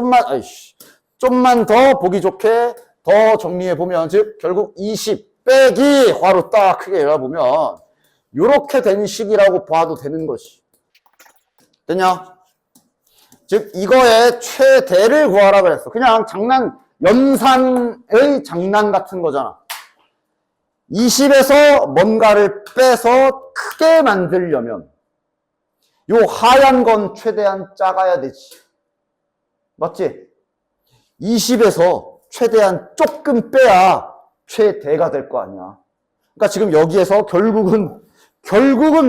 좀만 더 보기 좋게 더 정리해보면 즉 결국 20 빼기 괄호 딱 크게 열어보면 요렇게 된 식이라고 봐도 되는 것이. 됐냐? 즉 이거의 최대를 구하라 그랬어. 그냥 연산의 장난 같은 거잖아. 20에서 뭔가를 빼서 크게 만들려면 요 하얀 건 최대한 작아야 되지. 맞지? 20에서 최대한 조금 빼야 최대가 될 거 아니야. 그러니까 지금 여기에서 결국은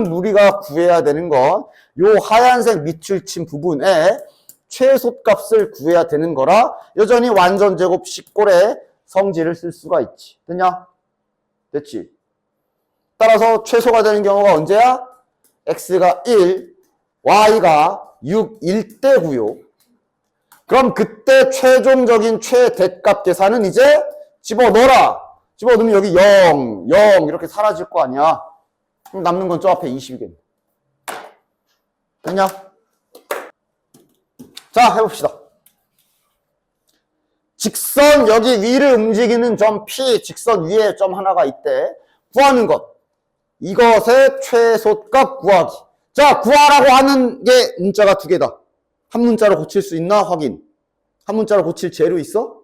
우리가 구해야 되는 건 요 하얀색 밑줄 친 부분에 최소값을 구해야 되는 거라 여전히 완전 제곱식 꼴의 성질을 쓸 수가 있지. 됐냐? 됐지? 따라서 최소가 되는 경우가 언제야? x가 1, y가 6, 1대고요. 그럼 그때 최종적인 최대값 계산은 이제 집어넣어라. 집어넣으면 여기 0, 0 이렇게 사라질 거 아니야. 그럼 남는 건 저 앞에 20이겠네. 됐냐? 자, 해봅시다. 직선 여기 위를 움직이는 점 P, 직선 위에 점 하나가 있대. 구하는 것. 이것의 최소값 구하기. 자, 구하라고 하는 게 문자가 두 개다. 한 문자로 고칠 수 있나 확인. 한 문자로 고칠 재료 있어?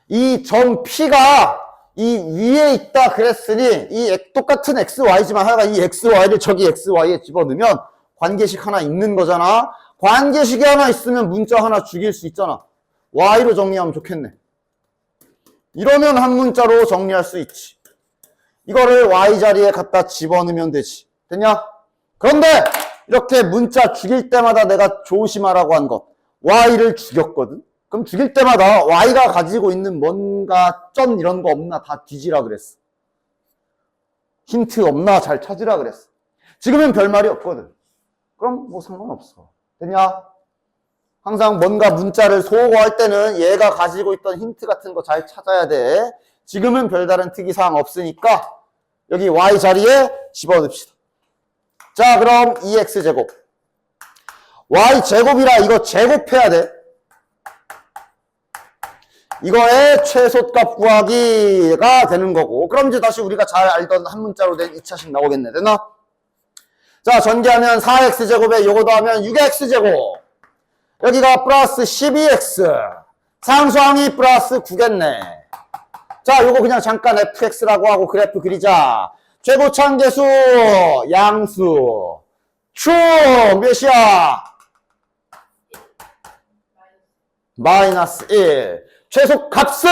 이 점 P가 이 위에 있다 그랬으니 이 똑같은 XY지만 하여간 이 XY를 저기 XY에 집어넣으면 관계식 하나 있는 거잖아. 관계식이 하나 있으면 문자 하나 죽일 수 있잖아. Y로 정리하면 좋겠네. 이러면 한 문자로 정리할 수 있지. 이거를 Y 자리에 갖다 집어넣으면 되지. 됐냐? 그런데 이렇게 문자 죽일 때마다 내가 조심하라고 한 것. y를 죽였거든. 그럼 죽일 때마다 y가 가지고 있는 뭔가 쩐 이런 거 없나 다 뒤지라 그랬어. 힌트 없나 잘 찾으라 그랬어. 지금은 별말이 없거든. 그럼 뭐 상관없어. 되냐? 항상 뭔가 문자를 소거할 때는 얘가 가지고 있던 힌트 같은 거 잘 찾아야 돼. 지금은 별다른 특이사항 없으니까 여기 y 자리에 집어넣읍시다. 자, 그럼 2x제곱. y제곱이라 이거 제곱해야 돼. 이거의 최소값 구하기가 되는 거고. 그럼 이제 다시 우리가 잘 알던 한 문자로 된 2차식 나오겠네. 되나? 자, 전개하면 4x제곱에 요거 더하면 6x제곱. 여기가 플러스 12x. 상수항이 플러스 9겠네. 자, 요거 그냥 잠깐 fx라고 하고 그래프 그리자. 최고차항계수, 양수. 축 몇이야? 마이너스 1. 최소값은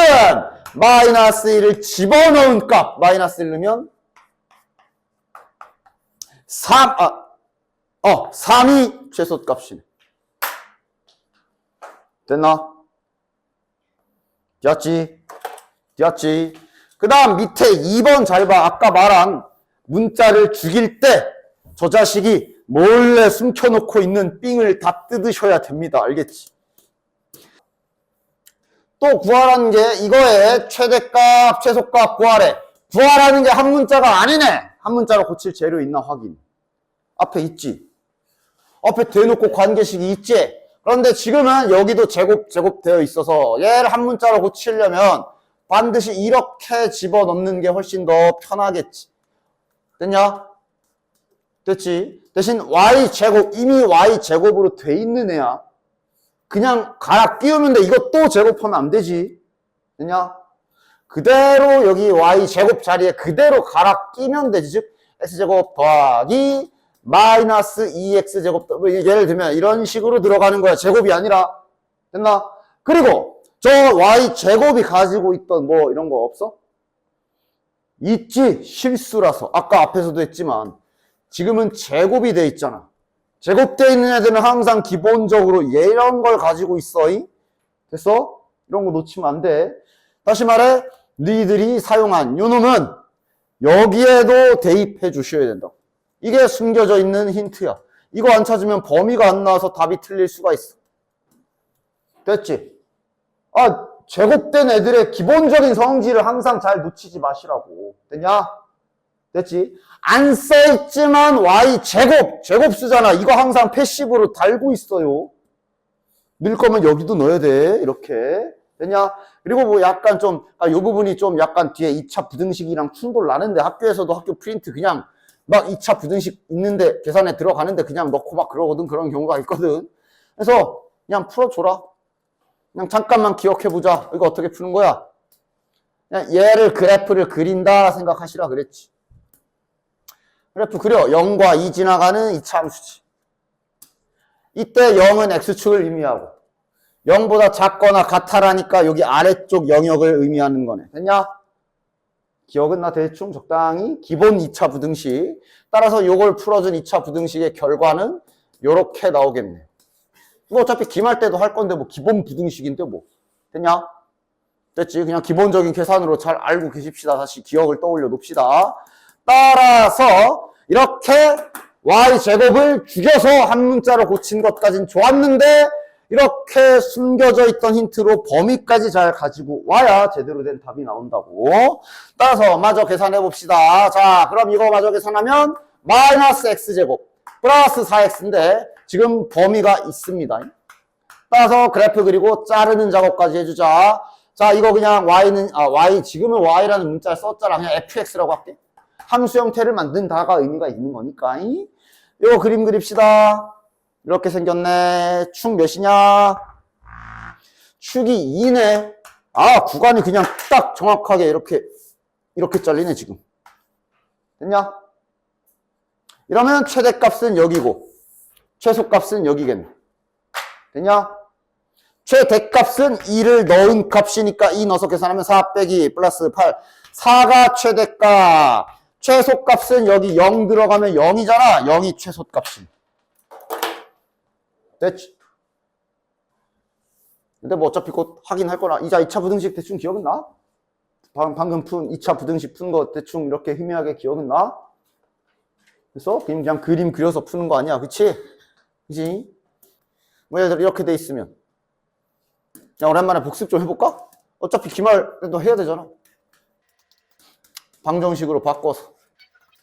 마이너스 1을 집어넣은 값. 마이너스 1 넣으면 3이 최소값이네. 됐나? 되었지? 되었지? 그 다음 밑에 2번 잘 봐. 아까 말한 문자를 죽일 때 저 자식이 몰래 숨겨놓고 있는 삥을 다 뜯으셔야 됩니다. 알겠지? 또 구하라는 게 이거의 최대값, 최소값 구하래. 구하라는 게 한 문자가 아니네. 한 문자로 고칠 재료 있나 확인. 앞에 있지. 앞에 대놓고 관계식이 있지. 그런데 지금은 여기도 제곱 되어 있어서 얘를 한 문자로 고치려면 반드시 이렇게 집어넣는 게 훨씬 더 편하겠지. 됐냐? 됐지? 대신 y제곱, 이미 y제곱으로 돼 있는 애야. 그냥 갈아 끼우면 돼. 이거 또 제곱하면 안 되지. 됐냐? 그대로 여기 y제곱 자리에 그대로 갈아 끼면 되지. 즉 x제곱 더하기 마이너스 2x제곱. 예를 들면 이런 식으로 들어가는 거야. 제곱이 아니라. 됐나? 그리고 저 y제곱이 가지고 있던 뭐 이런 거 없어? 있지. 실수라서. 아까 앞에서도 했지만 지금은 제곱이 돼 있잖아. 제곱되어 있는 애들은 항상 기본적으로 이런 걸 가지고 있어. 됐어? 이런 거 놓치면 안 돼. 다시 말해 니들이 사용한 요놈은 여기에도 대입해 주셔야 된다. 이게 숨겨져 있는 힌트야. 이거 안 찾으면 범위가 안 나와서 답이 틀릴 수가 있어. 됐지? 아, 제곱된 애들의 기본적인 성질을 항상 잘 놓치지 마시라고. 됐냐? 됐지? 안 써있지만 y제곱, 제곱 쓰잖아. 이거 항상 패시브로 달고 있어요. 넣을 거면 여기도 넣어야 돼. 이렇게. 됐냐? 그리고 뭐 약간 좀, 요 부분이 좀 약간 뒤에 2차 부등식이랑 충돌 나는데 학교에서도 학교 프린트 그냥 막 2차 부등식 있는데 계산에 들어가는데 그냥 넣고 막 그러거든. 그런 경우가 있거든. 그래서 그냥 풀어줘라. 그냥 잠깐만 기억해보자. 이거 어떻게 푸는 거야? 그냥 얘를 그래프를 그린다 생각하시라 그랬지. 그래프 그려. 0과 2 지나가는 2차 함수지. 이때 0은 x축을 의미하고 0보다 작거나 같아라니까 여기 아래쪽 영역을 의미하는 거네. 됐냐? 기억은 나 대충 적당히. 기본 2차 부등식. 따라서 요걸 풀어준 2차 부등식의 결과는 요렇게 나오겠네. 뭐 어차피 기말 때도 할 건데 뭐 기본 부등식인데 뭐. 됐냐? 됐지? 그냥 기본적인 계산으로 잘 알고 계십시다. 다시 기억을 떠올려 놓읍시다. 따라서 이렇게 y제곱을 죽여서 한 문자로 고친 것까진 좋았는데 이렇게 숨겨져 있던 힌트로 범위까지 잘 가지고 와야 제대로 된 답이 나온다고. 따라서 마저 계산해 봅시다. 자, 그럼 이거 마저 계산하면 마이너스 x제곱 플러스 4x인데 지금 범위가 있습니다. 따라서 그래프 그리고 자르는 작업까지 해주자. 자, 이거 그냥 지금은 y라는 문자를 썼잖아. 그냥 fx라고 할게. 함수 형태를 만든다가 의미가 있는 거니까. 이거 그림 그립시다. 이렇게 생겼네. 축 몇이냐? 축이 2네. 아, 구간이 그냥 딱 정확하게 이렇게 잘리네, 지금. 됐냐? 이러면 최대값은 여기고, 최소값은 여기겠네. 됐냐? 최대값은 2를 넣은 값이니까 2 넣어서 계산하면 4 빼기 플러스 8. 4가 최대값. 최소값은 여기 0 들어가면 0이잖아. 0이 최소값이. 됐지? 근데 뭐 어차피 곧 확인할 거라. 이자 2차 부등식 대충 기억은 나? 방금 푼 2차 부등식 푼 거 대충 이렇게 희미하게 기억은 나? 그래서 그냥 그림 그려서 푸는 거 아니야. 그치? 그치? 뭐 예를 들어 이렇게 돼 있으면. 야, 오랜만에 복습 좀 해볼까? 어차피 기말도 해야 되잖아. 방정식으로 바꿔서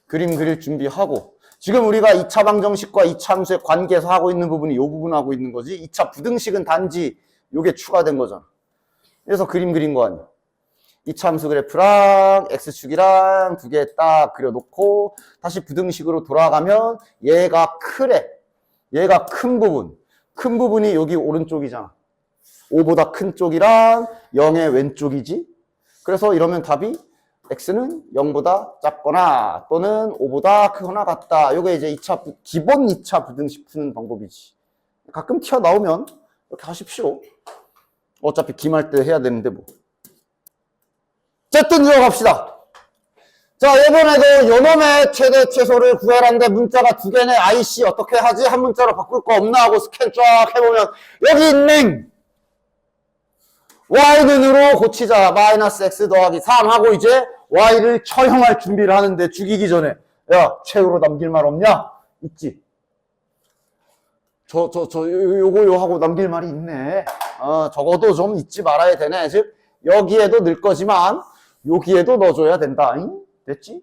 그림 그릴 준비하고 지금 우리가 2차 방정식과 2차 함수의 관계에서 하고 있는 부분이 이 부분 하고 있는 거지. 2차 부등식은 단지 요게 추가된 거잖아. 그래서 그림 그린 거 아니야. 2차 함수 그래프랑 x축이랑 두 개 딱 그려놓고 다시 부등식으로 돌아가면 얘가 크래. 얘가 큰 부분. 큰 부분이 여기 오른쪽이잖아. 5보다 큰 쪽이랑 0의 왼쪽이지. 그래서 이러면 답이 x는 0보다 작거나 또는 5보다 크거나 같다. 요게 이제 기본 2차 부등식 푸는 방법이지. 가끔 튀어나오면 이렇게 하십시오. 어차피 기말 때 해야 되는데 뭐. 어쨌든 이어갑시다. 자, 이번에도 요놈의 최대 최소를 구하라는데 문자가 두 개네. IC 어떻게 하지? 한 문자로 바꿀 거 없나 하고 스캔 쫙 해보면 여기 있네. y는으로 고치자. 마이너스 x 더하기 3 하고 이제 y를 처형할 준비를 하는데 죽이기 전에 야, 최후로 남길 말 없냐? 있지. 요거 하고 남길 말이 있네. 적어도 좀 잊지 말아야 되네. 즉 여기에도 넣을 거지만 여기에도 넣어줘야 된다. 응? 됐지?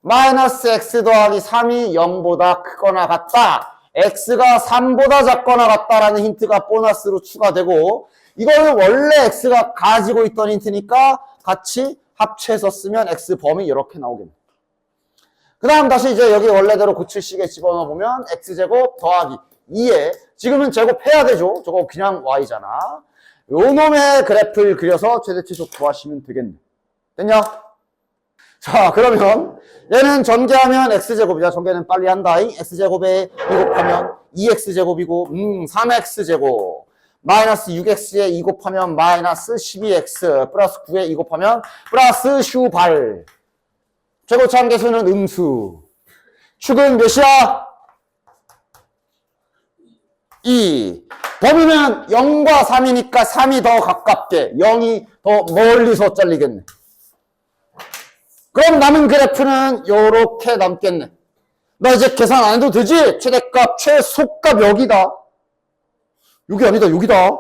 마이너스 x 더하기 3이 0보다 크거나 같다. x가 3보다 작거나 같다라는 힌트가 보너스로 추가되고 이거는 원래 x가 가지고 있던 힌트니까 같이 합쳐서 쓰면 x 범위 이렇게 나오겠네. 그 다음 다시 이제 여기 원래대로 고칠식에 집어넣어 보면 x제곱 더하기 2에 지금은 제곱해야 되죠. 저거 그냥 y잖아. 요놈의 그래프를 그려서 최대 최소 구하시면 되겠네. 됐냐? 자, 그러면 얘는 전개하면 x제곱이야. 전개는 빨리 한다. x제곱에 2 곱하면 2x제곱이고 3x제곱 마이너스 6x에 2 곱하면 마이너스 12x 플러스 9에 2 곱하면 플러스 슈발. 최고차함계수는 음수. 축은 몇이야? 2. 범위는 0과 3이니까 3이 더 가깝게 0이 더 멀리서 잘리겠네. 그럼 남은 그래프는 요렇게 남겠네. 나 이제 계산 안 해도 되지? 최대값, 최소값 여기다. 여기 아니다, 여기다.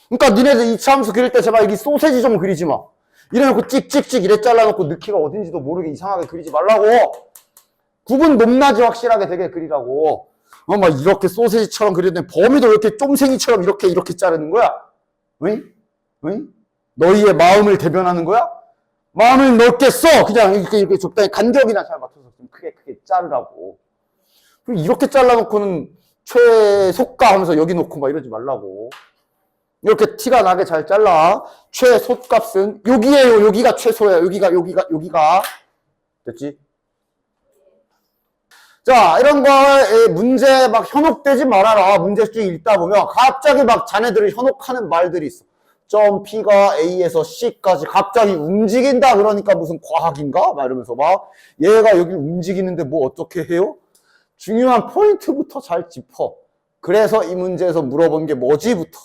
그러니까 니네들 2차 함수 그릴 때 제발 여기 소세지 좀 그리지 마. 이래놓고 찍찍찍 이래 잘라놓고 넣기가 어딘지도 모르게 이상하게 그리지 말라고. 구분 높낮이 확실하게 되게 그리라고. 막 이렇게 소세지처럼 그리는데 범위도 이렇게 쫌생이처럼 이렇게 자르는 거야? 응? 응? 너희의 마음을 대변하는 거야? 마음을 넓게 써! 그냥 이렇게 적당히 간격이나 잘 맞춰서 좀 크게 자르라고. 이렇게 잘라놓고는 최소가 하면서 여기 놓고 막 이러지 말라고. 이렇게 티가 나게 잘 잘라. 최소값은 여기에요. 여기가 최소야. 여기가. 됐지? 자, 이런 거 문제 막 현혹되지 말아라. 문제집 읽다 보면 갑자기 막 자네들을 현혹하는 말들이 있어. 점 P가 A에서 C까지 갑자기 움직인다 그러니까 무슨 과학인가? 막 이러면서 막 얘가 여기 움직이는데 뭐 어떻게 해요? 중요한 포인트부터 잘 짚어. 그래서 이 문제에서 물어본 게 뭐지부터.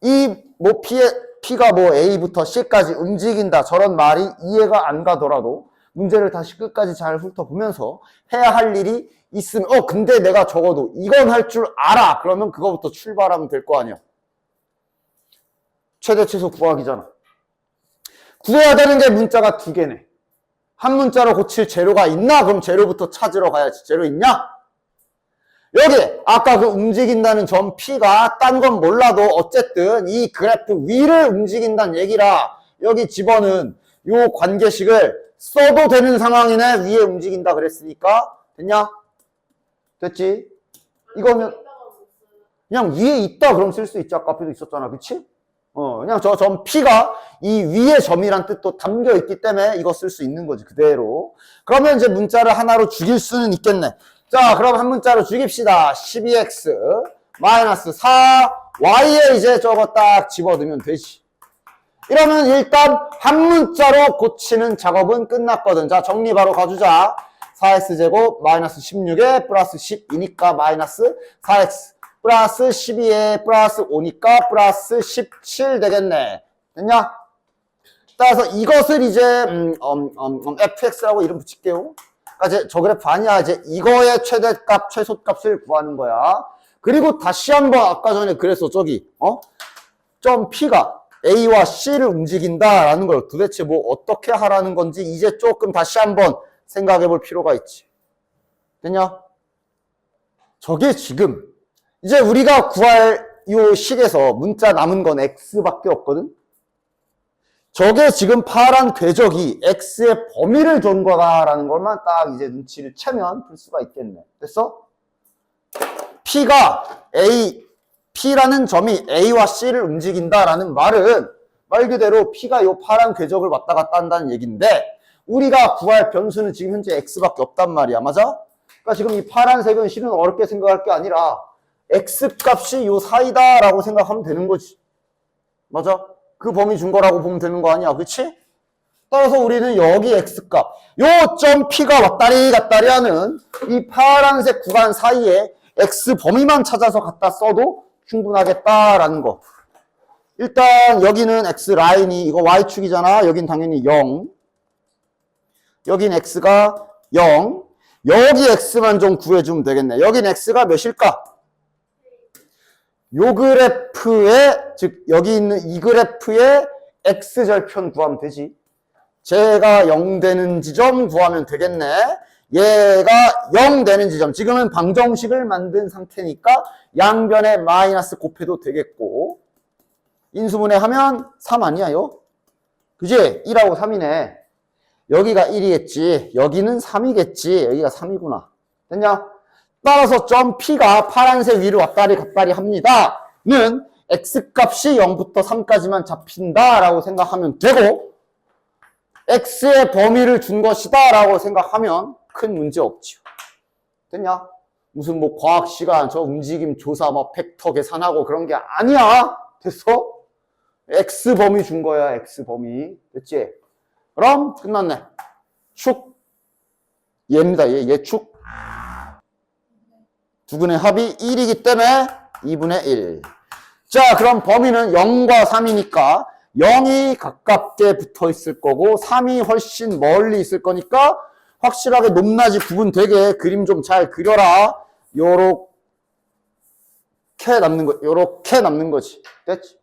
이 뭐 P가 뭐 A부터 C까지 움직인다 저런 말이 이해가 안 가더라도 문제를 다시 끝까지 잘 훑어보면서 해야 할 일이 있으면 근데 내가 적어도 이건 할 줄 알아. 그러면 그거부터 출발하면 될 거 아니야. 최대 최소 구하기잖아. 구해야 되는 게 문자가 두 개네. 한 문자로 고칠 재료가 있나? 그럼 재료부터 찾으러 가야지. 재료 있냐? 여기 아까 그 움직인다는 점 P가 딴 건 몰라도 어쨌든 이 그래프 위를 움직인다는 얘기라 여기 집어넣은 요 관계식을 써도 되는 상황이네. 위에 움직인다 그랬으니까 됐냐? 됐지? 이거면 그냥 위에 있다 그럼 쓸 수 있지. 아까 앞에도 있었잖아. 그치? 그냥 저 점 P가 이 위의 점이란 뜻도 담겨 있기 때문에 이거 쓸 수 있는 거지. 그대로. 그러면 이제 문자를 하나로 죽일 수는 있겠네. 자, 그럼 한 문자로 죽입시다. 12x 마이너스 4y에 이제 저거 딱 집어넣으면 되지. 이러면 일단 한 문자로 고치는 작업은 끝났거든. 자, 정리 바로 가주자. 4x제곱 마이너스 16에 플러스 12니까 마이너스 4x 플러스 12에 플러스 5니까 플러스 17 되겠네. 됐냐? 따라서 이것을 이제 fx라고 이름 붙일게요. 그러니까 저 그래프 아니야. 이제 이거의 최대값, 최소값을 구하는 거야. 그리고 다시 한번 아까 전에 그래서 저기 점 P가 A와 C를 움직인다라는 걸 도대체 뭐 어떻게 하라는 건지 이제 조금 다시 한번 생각해 볼 필요가 있지. 됐냐? 저게 지금 이제 우리가 구할 요 식에서 문자 남은 건 x밖에 없거든. 저게 지금 파란 궤적이 x의 범위를 준 거다라는 것만 딱 이제 눈치를 채면 풀 수가 있겠네. 됐어? P라는 점이 A와 C를 움직인다라는 말은 말 그대로 P가 요 파란 궤적을 왔다 갔다 한다는 얘기인데 우리가 구할 변수는 지금 현재 X밖에 없단 말이야. 맞아? 그러니까 지금 이 파란색은 실은 어렵게 생각할 게 아니라 X 값이 요 사이다라고 생각하면 되는 거지. 맞아? 그 범위 준 거라고 보면 되는 거 아니야. 그치? 따라서 우리는 여기 X값, 요 점 P가 왔다리 갔다리 하는 이 파란색 구간 사이에 X 범위만 찾아서 갖다 써도 충분하겠다라는 거. 일단 여기는 X 라인이 이거 Y축이잖아. 여긴 당연히 0. 여긴 X가 0. 여기 X만 좀 구해주면 되겠네. 여긴 X가 몇일까? 요 그래프에, 즉 여기 있는 이 그래프의 X절편 구하면 되지. 제가 0 되는 지점 구하면 되겠네. 얘가 0 되는 지점. 지금은 방정식을 만든 상태니까 양변에 마이너스 곱해도 되겠고. 인수분해 하면 3 아니야요? 그지? 1하고 3이네. 여기가 1이겠지. 여기는 3이겠지. 여기가 3이구나. 됐냐? 따라서 점 P가 파란색 위로 왔다리 갔다리 합니다. 는 X값이 0부터 3까지만 잡힌다라고 생각하면 되고 X의 범위를 준 것이다 라고 생각하면 큰 문제 없지요. 됐냐? 무슨 뭐 과학 시간 저 움직임 조사 뭐 벡터 계산하고 그런 게 아니야. 됐어? X 범위 준 거야. X 범위. 됐지? 그럼 끝났네. 축. 얘입니다. 얘 축. 두근의 합이 1이기 때문에 2분의 1. 자, 그럼 범위는 0과 3이니까 0이 가깝게 붙어 있을 거고 3이 훨씬 멀리 있을 거니까 확실하게 높낮이 구분되게 그림 좀 잘 그려라. 요렇게 남는 거지. 됐지?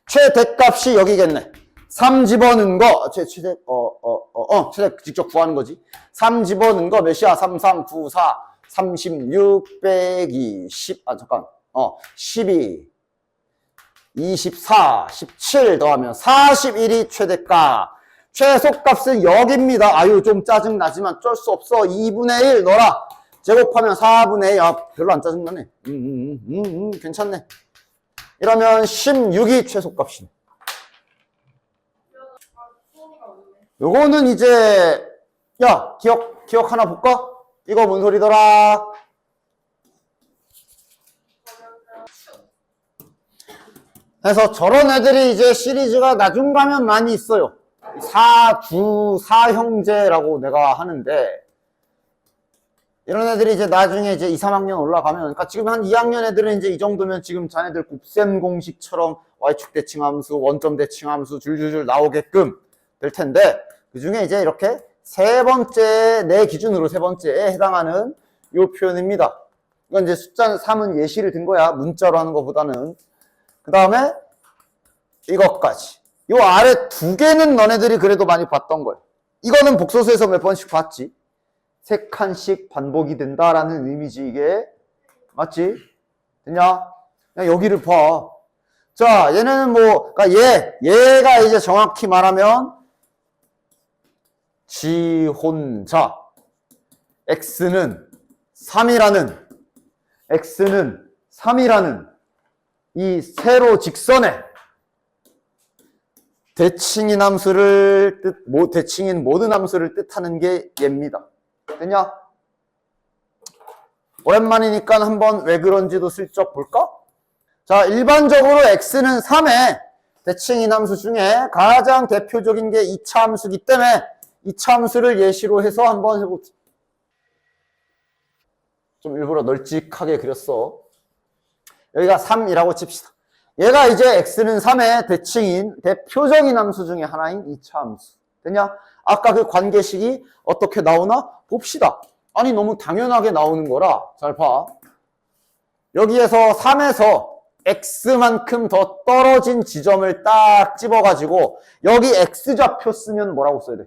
최대값이 여기겠네. 3 집어넣은 거, 최대 직접 구하는 거지. 3 집어넣은 거 몇이야? 3, 3, 9, 4, 36 빼기 10, 12, 24, 17 더하면 41이 최대값. 최소값은 여기입니다. 아유, 좀 짜증나지만 어쩔 수 없어. 2분의 1 넣어라. 제곱하면 4분의 1. 아, 별로 안 짜증나네. 괜찮네. 이러면 16이 최소값이네. 요거는 이제, 야, 기억 하나 볼까? 이거 뭔 소리더라? 그래서 저런 애들이 이제 시리즈가 나중 가면 많이 있어요. 사형제라고 내가 하는데, 이런 애들이 이제 나중에 이제 2, 3학년 올라가면, 그러니까 지금 한 2학년 애들은 이제 이 정도면 지금 자네들 곱셈 공식처럼 Y축 대칭함수, 원점 대칭함수 줄줄줄 나오게끔 될 텐데, 그 중에 이제 이렇게 내 기준으로 세 번째에 해당하는 요 표현입니다. 이건 이제 숫자 3은 예시를 든 거야. 문자로 하는 것보다는. 그 다음에 이것까지. 요 아래 두 개는 너네들이 그래도 많이 봤던 거야. 이거는 복소수에서 몇 번씩 봤지? 3칸씩 반복이 된다라는 의미지, 이게. 맞지? 됐냐? 그냥 여기를 봐. 자, 얘네는 뭐, 그러니까 얘가 이제 정확히 말하면 지혼자. X는 3이라는 이 세로 직선에 대칭인 모든 함수를 뜻하는 게 얘입니다. 됐냐? 오랜만이니까 한번 왜 그런지도 슬쩍 볼까? 자, 일반적으로 X는 3에 대칭인 함수 중에 가장 대표적인 게 2차 함수기 때문에 2차 함수를 예시로 해서 한번 해보자. 좀 일부러 널찍하게 그렸어. 여기가 3이라고 칩시다. 얘가 이제 x는 3의 대칭인 대표적인 함수 중에 하나인 2차 함수. 됐냐? 아까 그 관계식이 어떻게 나오나 봅시다. 아니 너무 당연하게 나오는 거라 잘 봐. 여기에서 3에서 x만큼 더 떨어진 지점을 딱 집어가지고 여기 x좌표 쓰면 뭐라고 써야 돼?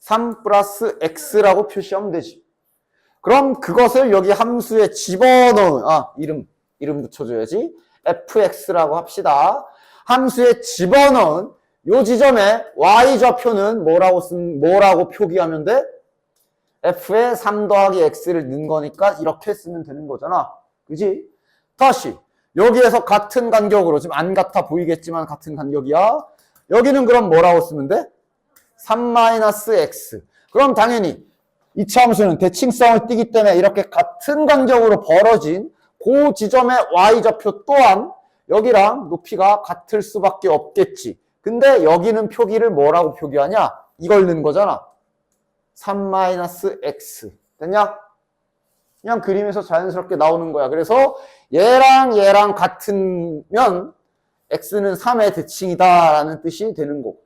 3 플러스 x라고 표시하면 되지. 그럼 그것을 여기 함수에 집어넣은 이름 붙여줘야지. fx라고 합시다. 함수에 집어넣은 요 지점에 y좌표는 뭐라고 표기하면 돼? f에 3 더하기 x를 넣은 거니까 이렇게 쓰면 되는 거잖아. 그지? 다시 여기에서 같은 간격으로 지금 안 같아 보이겠지만 같은 간격이야. 여기는 그럼 뭐라고 쓰면 돼? 3-x. 그럼 당연히 2차 함수는 대칭성을 띠기 때문에 이렇게 같은 간격으로 벌어진 그 지점의 y좌표 또한 여기랑 높이가 같을 수밖에 없겠지. 근데 여기는 표기를 뭐라고 표기하냐? 이걸 넣은 거잖아. 3-x. 됐냐? 그냥 그림에서 자연스럽게 나오는 거야. 그래서 얘랑 같으면 x는 3의 대칭이다 라는 뜻이 되는 거고.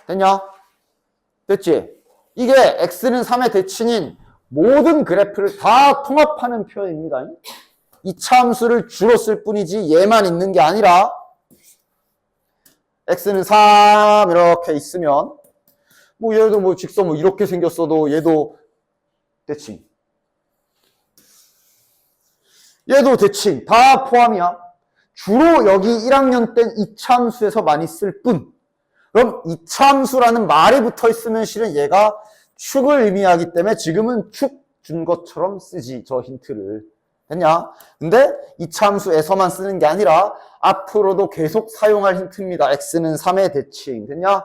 됐냐? 됐지? 이게 x는 3의 대칭인 모든 그래프를 다 통합하는 표현입니다. 2차 함수를 주로 쓸 뿐이지 얘만 있는 게 아니라 x는 3 이렇게 있으면 뭐 얘도 뭐 직선 뭐 이렇게 생겼어도 얘도 대칭. 얘도 대칭. 다 포함이야. 주로 여기 1학년 땐 2차 함수에서 많이 쓸 뿐. 그럼 2차 함수라는 말이 붙어 있으면 실은 얘가 축을 의미하기 때문에 지금은 축 준 것처럼 쓰지, 저 힌트를. 됐냐? 근데 2차 함수에서만 쓰는 게 아니라 앞으로도 계속 사용할 힌트입니다. x는 3의 대칭. 됐냐?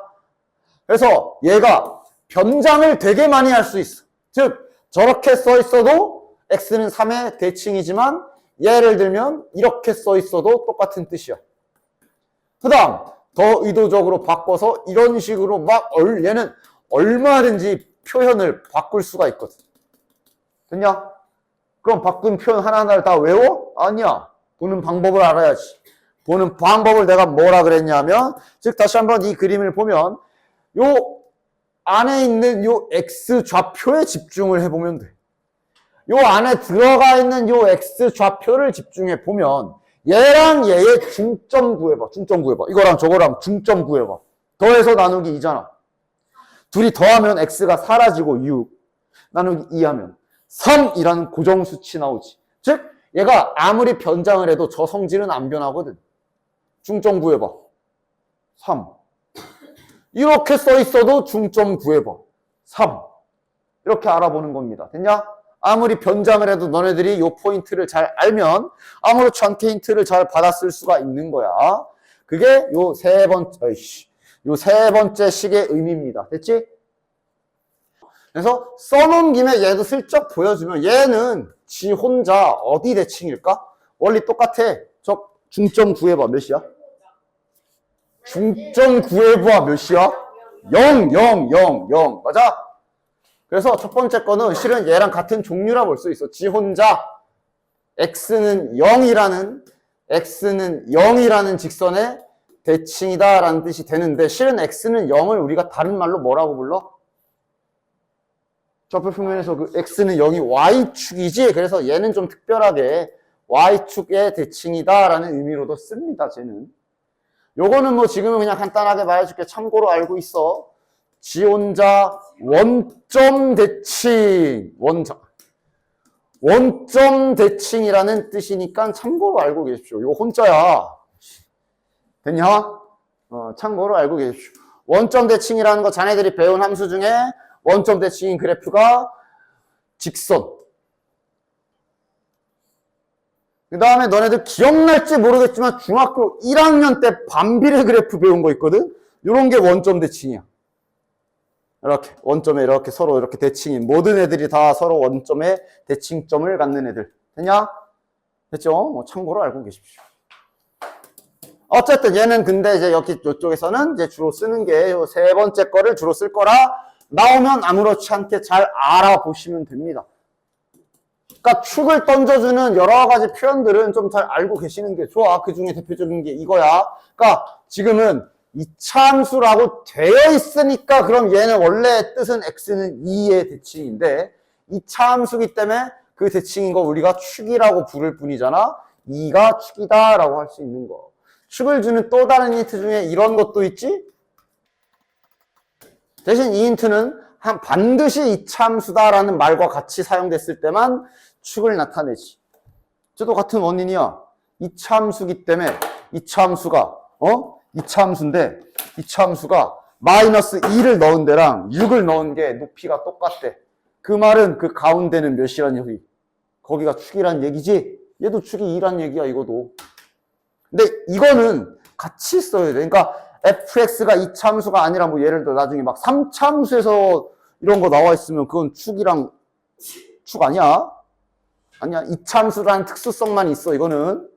그래서 얘가 변장을 되게 많이 할 수 있어. 즉 저렇게 써 있어도 x는 3의 대칭이지만 예를 들면 이렇게 써 있어도 똑같은 뜻이야. 그 다음 더 의도적으로 바꿔서 이런 식으로 막 얘는 얼마든지 표현을 바꿀 수가 있거든. 됐냐? 그럼 바꾼 표현 하나하나를 다 외워? 아니야. 보는 방법을 알아야지. 보는 방법을 내가 뭐라 그랬냐면, 즉 다시 한번 이 그림을 보면 요 안에 있는 요 x 좌표에 집중을 해보면 돼. 요 안에 들어가 있는 요 x 좌표를 집중해 보면 얘랑 얘의 중점 구해봐. 중점 구해봐. 이거랑 저거랑 중점 구해봐. 더해서 나누기 2잖아. 둘이 더하면 x가 사라지고 6 나누기 2하면 3이라는 고정수치 나오지. 즉 얘가 아무리 변장을 해도 저 성질은 안 변하거든. 중점 구해봐. 3 이렇게 써 있어도 중점 구해봐. 3 이렇게 알아보는 겁니다. 됐냐? 아무리 변장을 해도 너네들이 요 포인트를 잘 알면 아무렇지 않게 힌트를 잘 받았을 수가 있는 거야. 그게 요 세 번째 식의 의미입니다. 됐지? 그래서 써놓은 김에 얘도 슬쩍 보여주면 얘는 지 혼자 어디 대칭일까? 원리 똑같아. 저 중점 구해봐. 몇이야? 중점 구해봐. 몇이야? 0, 0, 0, 0. 맞아? 그래서 첫 번째 거는 실은 얘랑 같은 종류라 볼 수 있어. 지 혼자 x는 0이라는 직선의 대칭이다 라는 뜻이 되는데 실은 x는 0을 우리가 다른 말로 뭐라고 불러? 좌표 표면에서 그 x는 0이 y축이지. 그래서 얘는 좀 특별하게 y축의 대칭이다 라는 의미로도 씁니다. 쟤는. 요거는 뭐 지금은 그냥 간단하게 말해줄게. 참고로 알고 있어. 지 혼자 원점 대칭. 원점 대칭이라는 뜻이니까 참고로 알고 계십시오. 이거 혼자야. 됐냐? 참고로 알고 계십시오. 원점 대칭이라는 거 자네들이 배운 함수 중에 원점 대칭인 그래프가 직선. 그 다음에 너네들 기억날지 모르겠지만 중학교 1학년 때 반비례 그래프 배운 거 있거든? 이런 게 원점 대칭이야. 이렇게 원점에 이렇게 서로 이렇게 대칭인 모든 애들이 다 서로 원점에 대칭점을 갖는 애들. 됐냐? 됐죠? 참고로 알고 계십시오. 어쨌든 얘는 근데 이제 여기 이쪽에서는 이제 주로 쓰는 게 요 세 번째 거를 주로 쓸 거라 나오면 아무렇지 않게 잘 알아보시면 됩니다. 그러니까 축을 던져주는 여러 가지 표현들은 좀 잘 알고 계시는 게 좋아. 그 중에 대표적인 게 이거야. 그러니까 지금은 이차함수라고 되어 있으니까 그럼 얘는 원래 뜻은 x는 2의 대칭인데 이차함수기 때문에 그 대칭인 거 우리가 축이라고 부를 뿐이잖아. 2가 축이다 라고 할 수 있는 거. 축을 주는 또 다른 힌트 중에 이런 것도 있지? 대신 이 힌트는 반드시 이차함수다라는 말과 같이 사용됐을 때만 축을 나타내지. 저도 같은 원인이야. 이차함수기 때문에 이차함수가 이차함수인데 이차함수가 마이너스 2를 넣은 데랑 6을 넣은 게 높이가 똑같대. 그 말은 그 가운데는 몇이란 얘기? 거기가 축이란 얘기지? 얘도 축이 2란 얘기야, 이거도. 근데 이거는 같이 써야 돼. 그러니까 fx가 이차함수가 아니라 뭐 예를 들어 나중에 막 3차함수에서 이런 거 나와 있으면 그건 축이랑 축 아니야? 아니야. 이차함수라는 특수성만 있어, 이거는.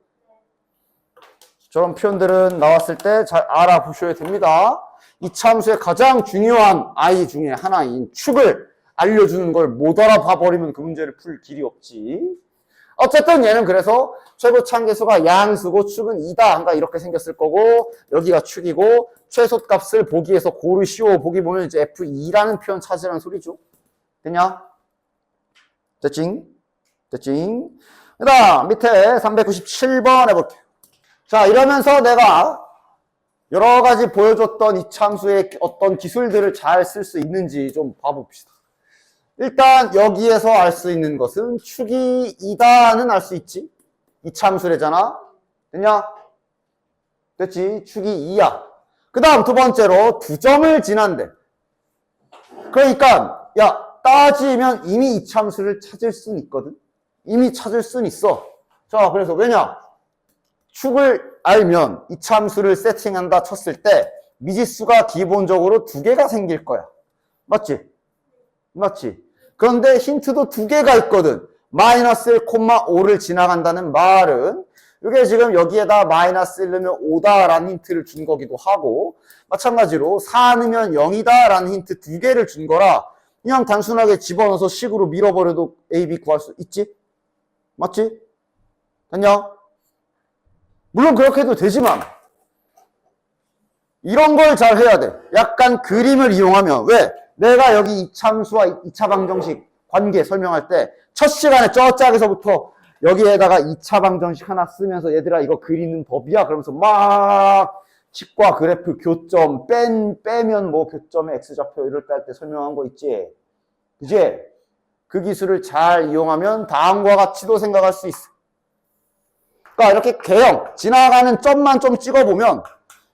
저런 표현들은 나왔을 때 잘 알아보셔야 됩니다. 이차함수의 가장 중요한 I 중에 하나인 축을 알려주는 걸 못 알아봐 버리면 그 문제를 풀 길이 없지. 어쨌든 얘는 그래서 최고 참계수가 양수고 축은 2다. 그러니까 이렇게 생겼을 거고 여기가 축이고 최소값을 보기에서 고르시오. 보기 보면 이제 F2라는 표현 찾으라는 소리죠. 됐냐? 됐징? 됐징? 그 다음 밑에 397번 해볼게요. 자, 이러면서 내가 여러 가지 보여줬던 이차함수의 어떤 기술들을 잘 쓸 수 있는지 좀 봐봅시다. 일단 여기에서 알 수 있는 것은 축이 2다는 알 수 있지. 이차함수래잖아. 됐냐? 됐지? 축이 2야. 그 다음 두 번째로 2점을 지난대. 그러니까 야 따지면 이미 이차함수를 찾을 수는 있거든. 이미 찾을 수는 있어. 자, 그래서 왜냐? 축을 알면 이차함수를 세팅한다 쳤을 때 미지수가 기본적으로 2개가 생길 거야. 맞지? 맞지? 그런데 힌트도 2개가 있거든. 마이너스 1, 5를 지나간다는 말은 이게 지금 여기에다 마이너스 1 넣으면 5다라는 힌트를 준 거기도 하고 마찬가지로 4 넣으면 0이다라는 힌트 2개를 준 거라 그냥 단순하게 집어넣어서 식으로 밀어버려도 A, B 구할 수 있지? 맞지? 됐냐? 물론 그렇게 해도 되지만 이런 걸 잘 해야 돼. 약간 그림을 이용하면 왜? 내가 여기 이차함수와 2차 방정식 관계 설명할 때 첫 시간에 저 짝에서부터 여기에다가 2차 방정식 하나 쓰면서 얘들아 이거 그리는 법이야 그러면서 막 식과 그래프 교점 빼면 뭐 교점에 x좌표 이럴 때 할 때 설명한 거 있지. 그지? 그 기술을 잘 이용하면 다음과 같이도 생각할 수 있어. 그러니까 이렇게 개형 지나가는 점만 좀 찍어보면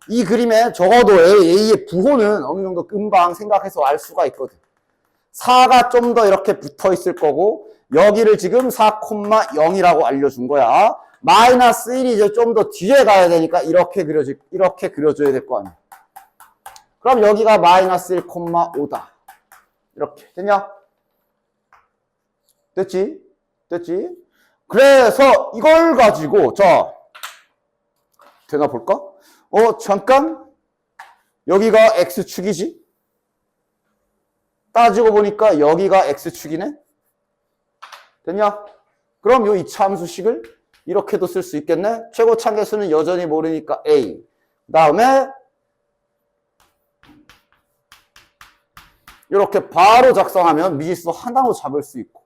이 그림에 적어도 A의 부호는 어느 정도 금방 생각해서 알 수가 있거든. 4가 좀 더 이렇게 붙어 있을 거고 여기를 지금 4,0이라고 알려준 거야. 마이너스 1이 이제 좀 더 뒤에 가야 되니까 이렇게 그려줘야 될 거 아니야. 그럼 여기가 마이너스 1,5다. 이렇게 됐냐? 됐지? 됐지? 그래서 이걸 가지고 자 되나 볼까? 잠깐 여기가 X축이지? 따지고 보니까 여기가 X축이네? 됐냐? 그럼 요 이차함수식을 이렇게도 쓸 수 있겠네? 최고 참계수는 여전히 모르니까 A. 그 다음에 이렇게 바로 작성하면 미지수 하나로 잡을 수 있고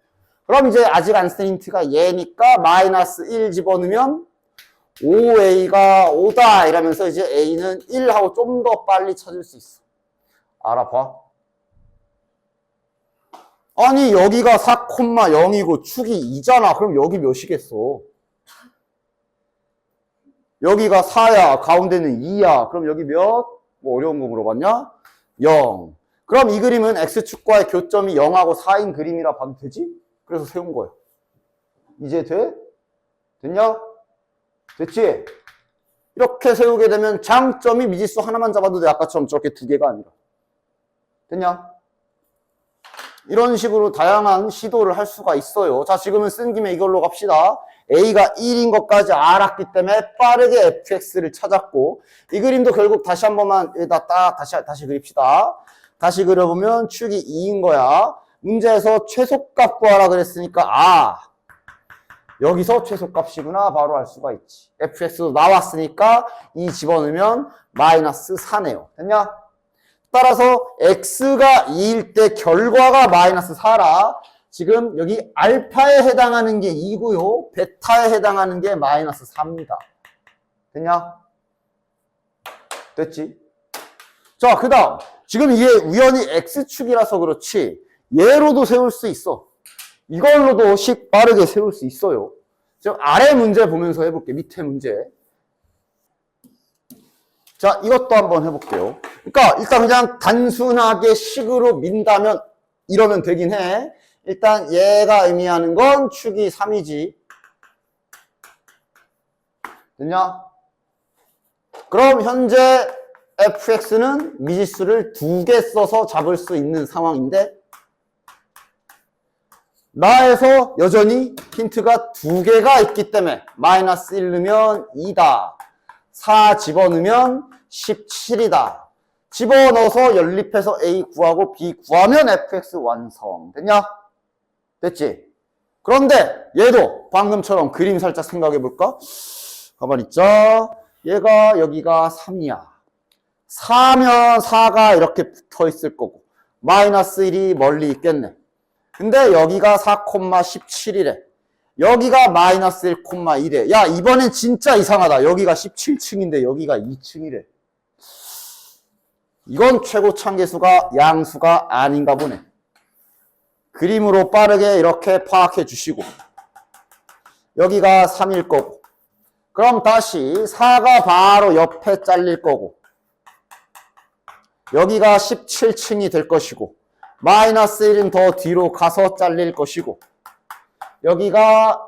그럼 이제 아직 안 쓴 힌트가 얘니까 마이너스 1 집어넣으면 5A가 5다 이러면서 이제 A는 1하고 좀 더 빨리 찾을 수 있어. 알아봐. 아니 여기가 4,0이고 축이 2잖아. 그럼 여기 몇이겠어? 여기가 4야. 가운데는 2야. 그럼 여기 몇? 뭐 어려운 거 물어봤냐? 0. 그럼 이 그림은 X축과의 교점이 0하고 4인 그림이라 봐도 되지? 그래서 세운 거야. 이제 돼? 됐냐? 됐지? 이렇게 세우게 되면 장점이 미지수 하나만 잡아도 돼. 아까처럼 저렇게 2개가 아니라. 됐냐? 이런 식으로 다양한 시도를 할 수가 있어요. 자, 지금은 쓴 김에 이걸로 갑시다. A가 1인 것까지 알았기 때문에 빠르게 fx를 찾았고, 이 그림도 결국 다시 한 번만 여기다 딱 다시 그립시다. 다시 그려보면 축이 2인 거야. 문제에서 최소값 구하라 그랬으니까 여기서 최소값이구나 바로 알 수가 있지. fx도 나왔으니까 2 집어넣으면 마이너스 4네요. 됐냐? 따라서 x가 2일 때 결과가 마이너스 4라. 지금 여기 알파에 해당하는 게 2고요. 베타에 해당하는 게 마이너스 4입니다. 됐냐? 됐지? 자, 그 다음. 지금 이게 우연히 x축이라서 그렇지 얘로도 세울 수 있어. 이걸로도 식 빠르게 세울 수 있어요. 지금 아래 문제 보면서 해볼게. 밑에 문제. 자, 이것도 한번 해볼게요. 그러니까 일단 그냥 단순하게 식으로 민다면 이러면 되긴 해. 일단 얘가 의미하는 건 축이 3이지. 됐냐? 그럼 현재 fx는 미지수를 2개 써서 잡을 수 있는 상황인데 나에서 여전히 힌트가 2개가 있기 때문에 마이너스 1 넣으면 2다. 4 집어넣으면 17이다. 집어넣어서 연립해서 A 구하고 B 구하면 fx 완성. 됐냐? 됐지? 그런데 얘도 방금처럼 그림 살짝 생각해 볼까? 가만히 있자. 얘가 여기가 3이야. 4면 4가 이렇게 붙어 있을 거고 마이너스 1이 멀리 있겠네. 근데 여기가 4,17이래. 여기가 마이너스 1,1에. 야, 이번엔 진짜 이상하다. 여기가 17층인데 여기가 2층이래. 이건 최고차계수가 양수가 아닌가 보네. 그림으로 빠르게 이렇게 파악해 주시고 여기가 3일 거고 그럼 다시 4가 바로 옆에 잘릴 거고 여기가 17층이 될 것이고 마이너스 1은 더 뒤로 가서 잘릴 것이고 여기가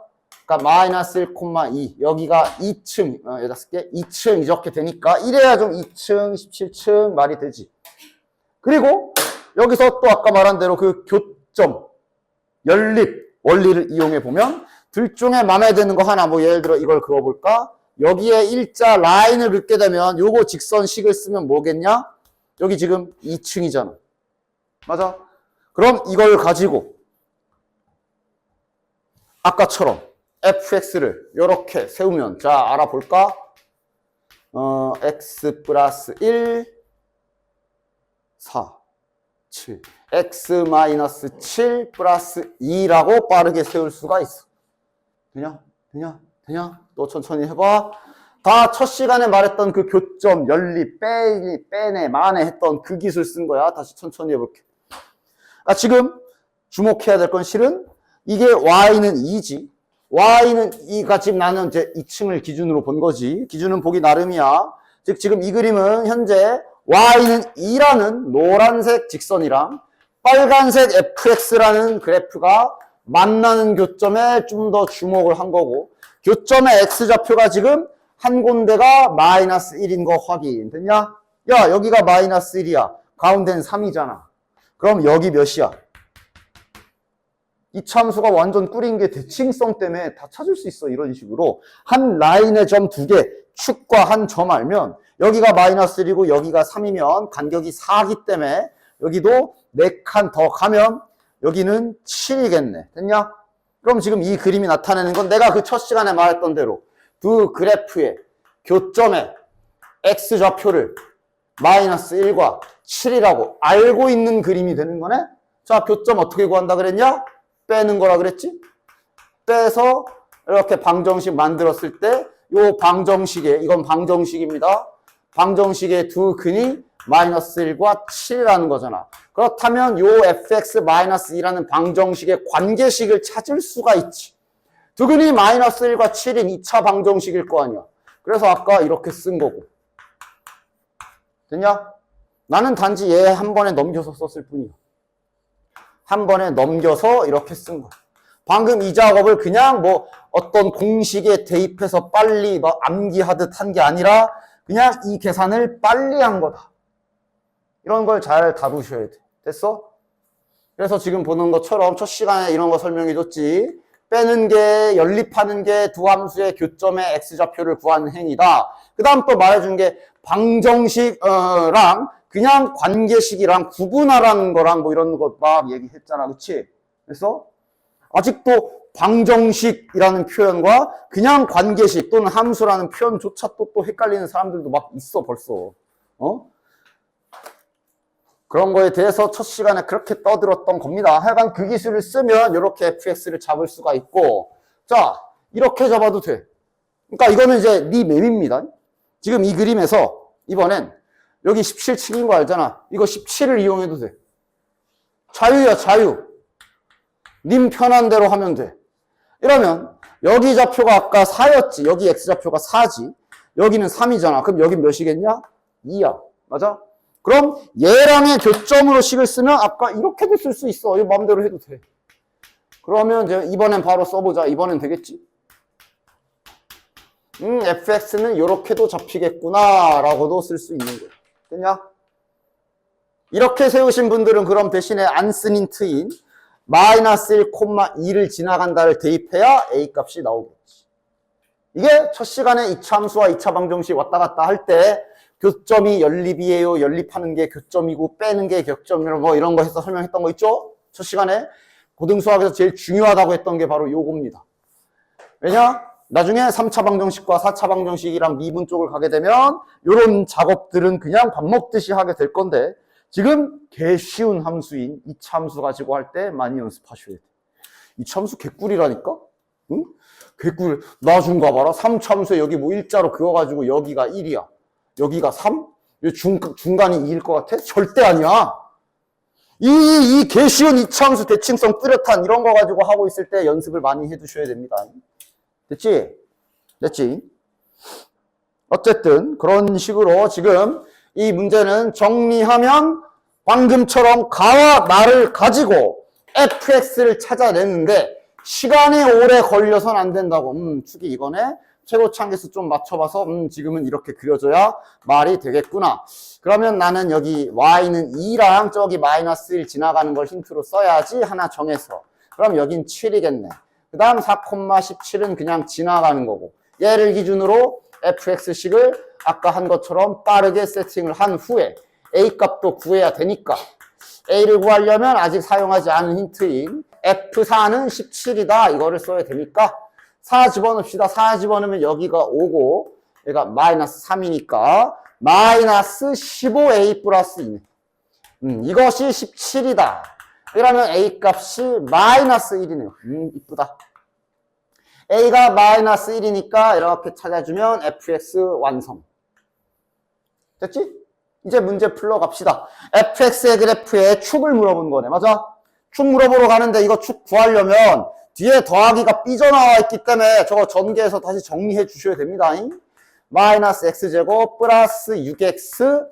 그러니까 마이너스 1,2 여기가 2층 여기다 쓸게 2층 이렇게 되니까 이래야 좀 2층 17층 말이 되지. 그리고 여기서 또 아까 말한 대로 그 교점 연립 원리를 이용해 보면 둘 중에 마음에 드는 거 하나 뭐 예를 들어 이걸 그어볼까? 여기에 일자 라인을 긋게 되면 요거 직선식을 쓰면 뭐겠냐? 여기 지금 2층이잖아. 맞아? 그럼 이걸 가지고 아까처럼 fx를 이렇게 세우면 자 알아볼까? x 플러스 1 4 7 x 마이너스 7 플러스 2라고 빠르게 세울 수가 있어. 되냐? 또 천천히 해봐. 다 첫 시간에 말했던 그 교점, 연립, 빼내, 만에 했던 그 기술 쓴 거야. 다시 천천히 해볼게. 지금 주목해야 될 건 실은 이게 y는 2지. y는 2가 지금 나는 이제 2층을 기준으로 본 거지. 기준은 보기 나름이야. 즉 지금 이 그림은 현재 y는 2라는 노란색 직선이랑 빨간색 fx라는 그래프가 만나는 교점에 좀 더 주목을 한 거고 교점의 x좌표가 지금 한 군데가 마이너스 1인 거 확인. 됐냐? 야, 여기가 마이너스 1이야. 가운데는 3이잖아. 그럼 여기 몇이야? 이 참수가 완전 꿀인 게 대칭성 때문에 다 찾을 수 있어. 이런 식으로. 한 라인의 점 2개, 축과 한 점 알면 여기가 마이너스 1이고 여기가 3이면 간격이 4기 때문에 여기도 4칸 더 가면 여기는 7이겠네. 됐냐? 그럼 지금 이 그림이 나타내는 건 내가 그 첫 시간에 말했던 대로 두 그래프의 교점의 x좌표를 마이너스 1과 7이라고 알고 있는 그림이 되는 거네? 자, 교점 어떻게 구한다 그랬냐? 빼는 거라 그랬지? 빼서 이렇게 방정식 만들었을 때 요 방정식에, 이건 방정식입니다. 방정식의 두 근이 마이너스 1과 7이라는 거잖아. 그렇다면 요 fx-2라는 방정식의 관계식을 찾을 수가 있지. 두 근이 마이너스 1과 7인 2차 방정식일 거 아니야. 그래서 아까 이렇게 쓴 거고. 됐냐? 나는 단지 얘 한 번에 넘겨서 썼을 뿐이야. 한 번에 넘겨서 이렇게 쓴 거야. 방금 이 작업을 그냥 뭐 어떤 공식에 대입해서 빨리 뭐 암기하듯 한 게 아니라 그냥 이 계산을 빨리 한 거다. 이런 걸 잘 다루셔야 돼. 됐어? 그래서 지금 보는 것처럼 첫 시간에 이런 거 설명해 줬지. 빼는 게, 연립하는 게 두 함수의 교점의 x좌표를 구하는 행위다. 그 다음 또 말해준 게 방정식랑 그냥 관계식이랑 구분하라는 거랑 뭐 이런 것 막 얘기했잖아. 그치? 그래서 아직도 방정식이라는 표현과 그냥 관계식 또는 함수라는 표현조차 또 헷갈리는 사람들도 막 있어 벌써. 그런 거에 대해서 첫 시간에 그렇게 떠들었던 겁니다. 하여간 그 기술을 쓰면 이렇게 fx를 잡을 수가 있고, 자 이렇게 잡아도 돼. 그러니까 이거는 이제 네 맵입니다. 지금 이 그림에서 이번엔 여기 17층인 거 알잖아. 이거 17을 이용해도 돼. 자유야 자유. 님 편한 대로 하면 돼. 이러면 여기 좌표가 아까 4였지. 여기 x좌표가 4지. 여기는 3이잖아. 그럼 여긴 몇이겠냐? 2야. 맞아? 그럼 얘랑의 교점으로 식을 쓰면 아까 이렇게도 쓸 수 있어. 이거 마음대로 해도 돼. 그러면 이제 이번엔 바로 써보자. 이번엔 되겠지? fx는 이렇게도 잡히겠구나 라고도 쓸 수 있는 거야. 됐냐? 이렇게 세우신 분들은 그럼 대신에 안 쓴 힌트인 마이너스 1,2를 지나간다를 대입해야 a 값이 나오겠지. 이게 첫 시간에 2차 함수와 2차 방정식 왔다 갔다 할 때 교점이 연립이에요. 연립하는 게 교점이고 빼는 게 격점이고 뭐 이런 거 해서 설명했던 거 있죠? 첫 시간에 고등수학에서 제일 중요하다고 했던 게 바로 요겁니다. 왜냐? 나중에 3차 방정식과 4차 방정식이랑 미분 쪽을 가게 되면 이런 작업들은 그냥 밥 먹듯이 하게 될 건데 지금 개 쉬운 함수인 2차 함수 가지고 할 때 많이 연습하셔야 돼. 2차 함수 개꿀이라니까? 응? 개꿀. 나 준 거 봐라. 3차 함수에 여기 뭐 일자로 그어가지고 여기가 1이야. 여기가 3? 중간이 2일 것 같아? 절대 아니야. 이 개쉬운 2차 함수 대칭성 뚜렷한 이런 거 가지고 하고 있을 때 연습을 많이 해두셔야 됩니다. 됐지? 됐지? 어쨌든 그런 식으로 지금 이 문제는 정리하면 방금처럼 가와 나를 가지고 fx를 찾아내는데 시간이 오래 걸려선 안 된다고. 축이 이거네. 최고차항계수 좀 맞춰봐서 지금은 이렇게 그려줘야 말이 되겠구나. 그러면 나는 여기 y는 2랑 저기 마이너스 1 지나가는 걸 힌트로 써야지 하나 정해서. 그럼 여긴 7이겠네. 그 다음 4,17은 그냥 지나가는 거고 얘를 기준으로 fx식을 아까 한 것처럼 빠르게 세팅을 한 후에 a 값도 구해야 되니까 a를 구하려면 아직 사용하지 않은 힌트인 f4는 17이다 이거를 써야 되니까 4 집어넣읍시다. 4 집어넣으면 여기가 5고 얘가 마이너스 3이니까 마이너스 15a 플러스 2네. 이것이 17이다. 그러면 a 값이 마이너스 1이네요. 이쁘다. a가 마이너스 1이니까 이렇게 찾아주면 fx 완성. 됐지? 이제 문제 풀러 갑시다. fx의 그래프에 축을 물어본 거네. 맞아? 축 물어보러 가는데 이거 축 구하려면 뒤에 더하기가 삐져나와 있기 때문에 저거 전개해서 다시 정리해 주셔야 됩니다. 마이너스 x제곱 플러스 6x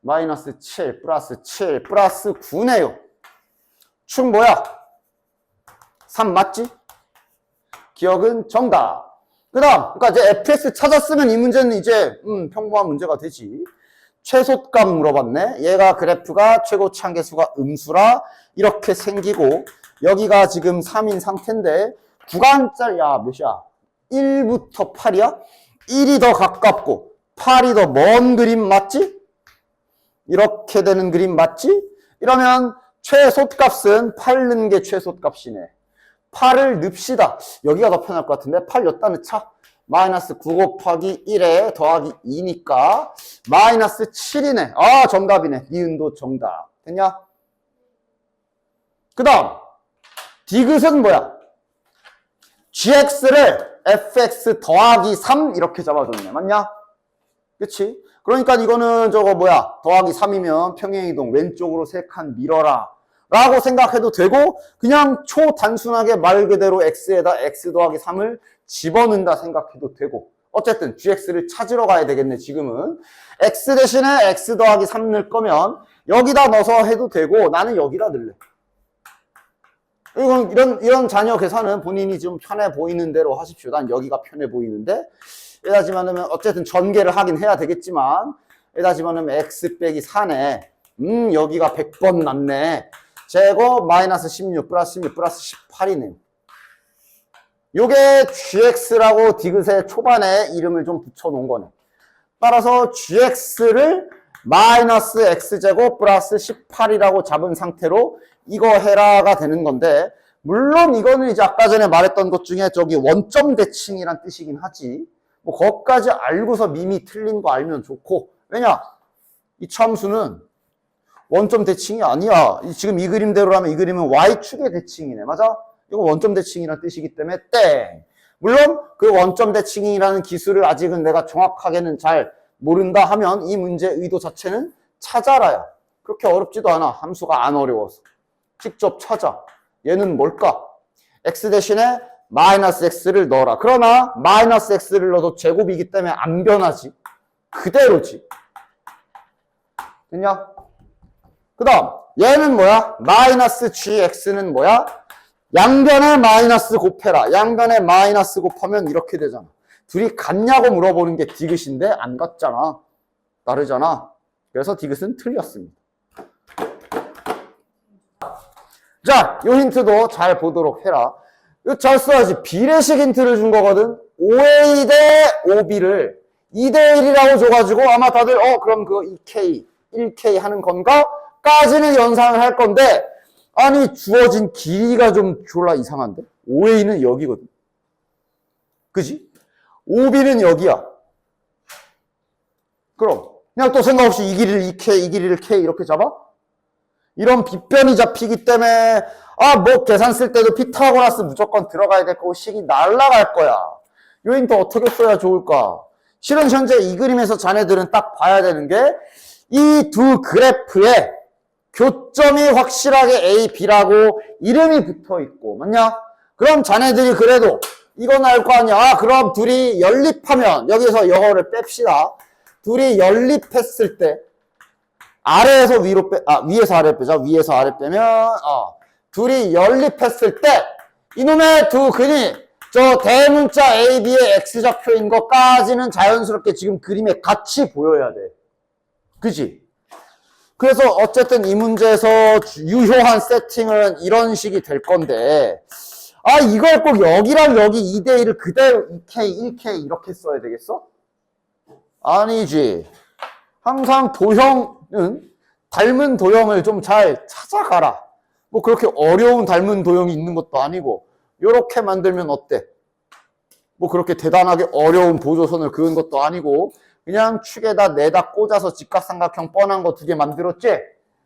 마이너스 7 플러스 7 플러스 9네요. 축 뭐야? 3 맞지? 기억은 정답. 그 다음, 그러니까 이제 fx 찾았으면 이 문제는 이제 평범한 문제가 되지. 최소값 물어봤네. 얘가 그래프가 최고차항계수가 음수라 이렇게 생기고 여기가 지금 3인 상태인데 구간짜리 야 몇이야? 1부터 8이야? 1이 더 가깝고 8이 더 먼 그림 맞지? 이렇게 되는 그림 맞지? 이러면 최소값은 8 넣은 게 최소값이네. 8을 넣읍시다. 여기가 더 편할 것 같은데 8 여기다 넣자. 마이너스 9 곱하기 1에 더하기 2니까 마이너스 7이네. 아 정답이네. 니은도 정답. 됐냐? 그 다음 디귿은 뭐야? gx를 fx 더하기 3 이렇게 잡아줬네. 맞냐? 그치? 그러니까 이거는 저거 뭐야? 더하기 3이면 평행이동 왼쪽으로 3칸 밀어라 라고 생각해도 되고 그냥 초단순하게 말 그대로 x에다 x 더하기 3을 집어넣는다 생각해도 되고 어쨌든 gx를 찾으러 가야 되겠네. 지금은 x 대신에 x 더하기 3 넣을 거면 여기다 넣어서 해도 되고 나는 여기다 넣을래. 이런 자녀 계산은 본인이 좀 편해 보이는 대로 하십시오. 난 여기가 편해 보이는데 여기다 집어넣으면 어쨌든 전개를 하긴 해야 되겠지만 여기다 집어넣으면 x 빼기 4네. 여기가 100번 남네. 제곱 마이너스 16 플러스 16 플러스 18이네. 요게 gx라고 디귿의 초반에 이름을 좀 붙여놓은 거네. 따라서 gx를 마이너스 x제곱 플러스 18이라고 잡은 상태로 이거 해라가 되는 건데, 물론 이거는 이제 아까 전에 말했던 것 중에 저기 원점 대칭이란 뜻이긴 하지. 뭐 거기까지 알고서 미미 틀린 거 알면 좋고, 왜냐? 이 참수는 원점 대칭이 아니야. 지금 이 그림대로라면 이 그림은 y축의 대칭이네. 맞아? 이거 원점 대칭이라는 뜻이기 때문에 땡. 물론 그 원점 대칭이라는 기술을 아직은 내가 정확하게는 잘 모른다 하면 이 문제의 의도 자체는 찾아라야. 그렇게 어렵지도 않아. 함수가 안 어려워서. 직접 찾아. 얘는 뭘까? x 대신에 마이너스 x를 넣어라. 그러나 마이너스 x를 넣어도 제곱이기 때문에 안 변하지. 그대로지. 됐냐? 그 다음 얘는 뭐야? 마이너스 gx는 뭐야? 양변에 마이너스 곱해라. 양변에 마이너스 곱하면 이렇게 되잖아. 둘이 같냐고 물어보는 게 디귿인데 안 같잖아. 다르잖아. 그래서 디귿은 틀렸습니다. 자, 요 힌트도 잘 보도록 해라. 이거 잘 써야지. 비례식 힌트를 준 거거든. 5a 대 5b를 2대 1이라고 줘가지고 아마 다들 그럼 그거 2k, 1k 하는 건가? 까지는 연상을 할 건데, 아니 주어진 길이가 좀 졸라 이상한데? 5a는 여기거든. 그지? 5b는 여기야. 그럼 그냥 또 생각 없이 이 길이를 2k, 이 길이를 k 이렇게 잡아? 이런 빗변이 잡히기 때문에 뭐 계산 쓸 때도 피타고라스 무조건 들어가야 될 거고 식이 날아갈 거야. 요 힌트 어떻게 써야 좋을까? 실은 현재 이 그림에서 자네들은 딱 봐야 되는 게 이 두 그래프에 교점이 확실하게 A, B라고 이름이 붙어 있고, 맞냐? 그럼 자네들이 그래도 이건 알 거 아니야. 그럼 둘이 연립하면, 여기서 영어를 뺍시다. 둘이 연립했을 때, 아래에서 위로 위에서 아래 빼자. 위에서 아래 빼면, 둘이 연립했을 때, 이놈의 두 근이, 저 대문자 A, B의 X좌표인 것까지는 자연스럽게 지금 그림에 같이 보여야 돼. 그지? 그래서 어쨌든 이 문제에서 유효한 세팅은 이런 식이 될 건데, 이걸 꼭 여기랑 여기 2대1을 그대로 2K, 1K 이렇게 써야 되겠어? 아니지. 항상 도형은 닮은 도형을 좀 잘 찾아가라. 뭐 그렇게 어려운 닮은 도형이 있는 것도 아니고, 요렇게 만들면 어때? 뭐 그렇게 대단하게 어려운 보조선을 그은 것도 아니고, 그냥 축에다 내다 꽂아서 직각삼각형 뻔한 거 2개 만들었지?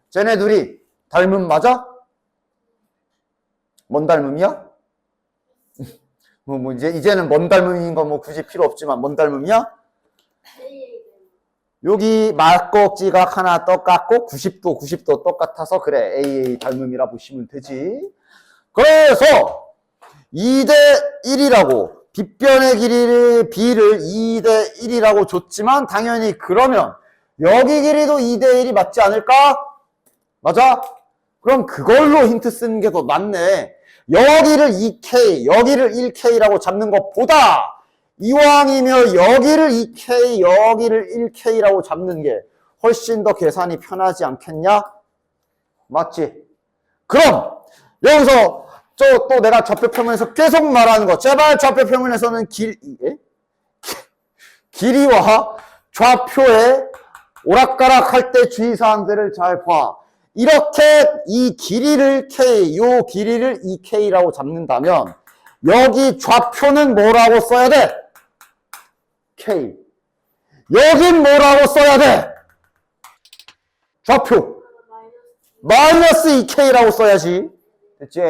쟤네 둘이 닮음 맞아? 뭔 닮음이야? 이제는 뭔 닮음인 거 뭐 굳이 필요 없지만 뭔 닮음이야? 여기 막꼭지각 하나 똑같고 90도 똑같아서 그래 AA 닮음이라 보시면 되지. 그래서 2대 1이라고 빗변의 길이를 B를 2대 1이라고 줬지만 당연히 그러면 여기 길이도 2대 1이 맞지 않을까? 맞아? 그럼 그걸로 힌트 쓰는 게 더 낫네. 여기를 2K, 여기를 1K라고 잡는 것보다 이왕이면 여기를 2K, 여기를 1K라고 잡는 게 훨씬 더 계산이 편하지 않겠냐? 맞지? 그럼 여기서 또 내가 좌표 표면에서 계속 말하는 거, 제발 좌표 표면에서는 길이와 좌표의 오락가락 할 때 주의사항들을 잘 봐. 이렇게 이 길이를 K, 요 길이를 2K라고 잡는다면 여기 좌표는 뭐라고 써야 돼? K. 여긴 뭐라고 써야 돼? 좌표. 마이너스 2K라고 써야지. 됐지?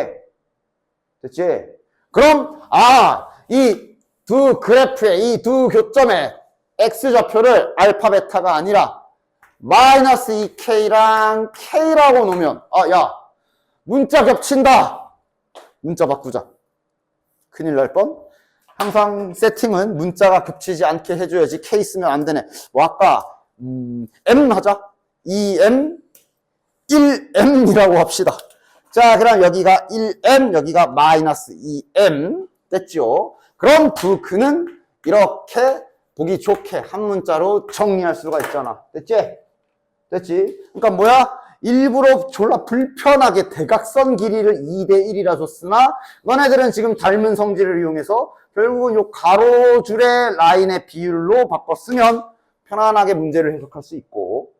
됐지? 그럼 이 두 그래프의 이 두 교점의 X좌표를 알파 베타가 아니라 마이너스 2K랑 K라고 놓으면 야 문자 겹친다. 문자 바꾸자. 큰일 날 뻔. 항상 세팅은 문자가 겹치지 않게 해줘야지 K 쓰면 안 되네. 뭐 아까 M 하자. 2M 1M이라고 합시다. 자, 그럼 여기가 1M, 여기가 마이너스 2M 됐죠? 그럼 두 근은 이렇게 보기 좋게 한 문자로 정리할 수가 있잖아. 됐지? 됐지? 그러니까 뭐야? 일부러 졸라 불편하게 대각선 길이를 2대1이라 줬으나 너네들은 지금 닮은 성질을 이용해서 결국은 요 가로줄의 라인의 비율로 바꿔 쓰면 편안하게 문제를 해석할 수 있고.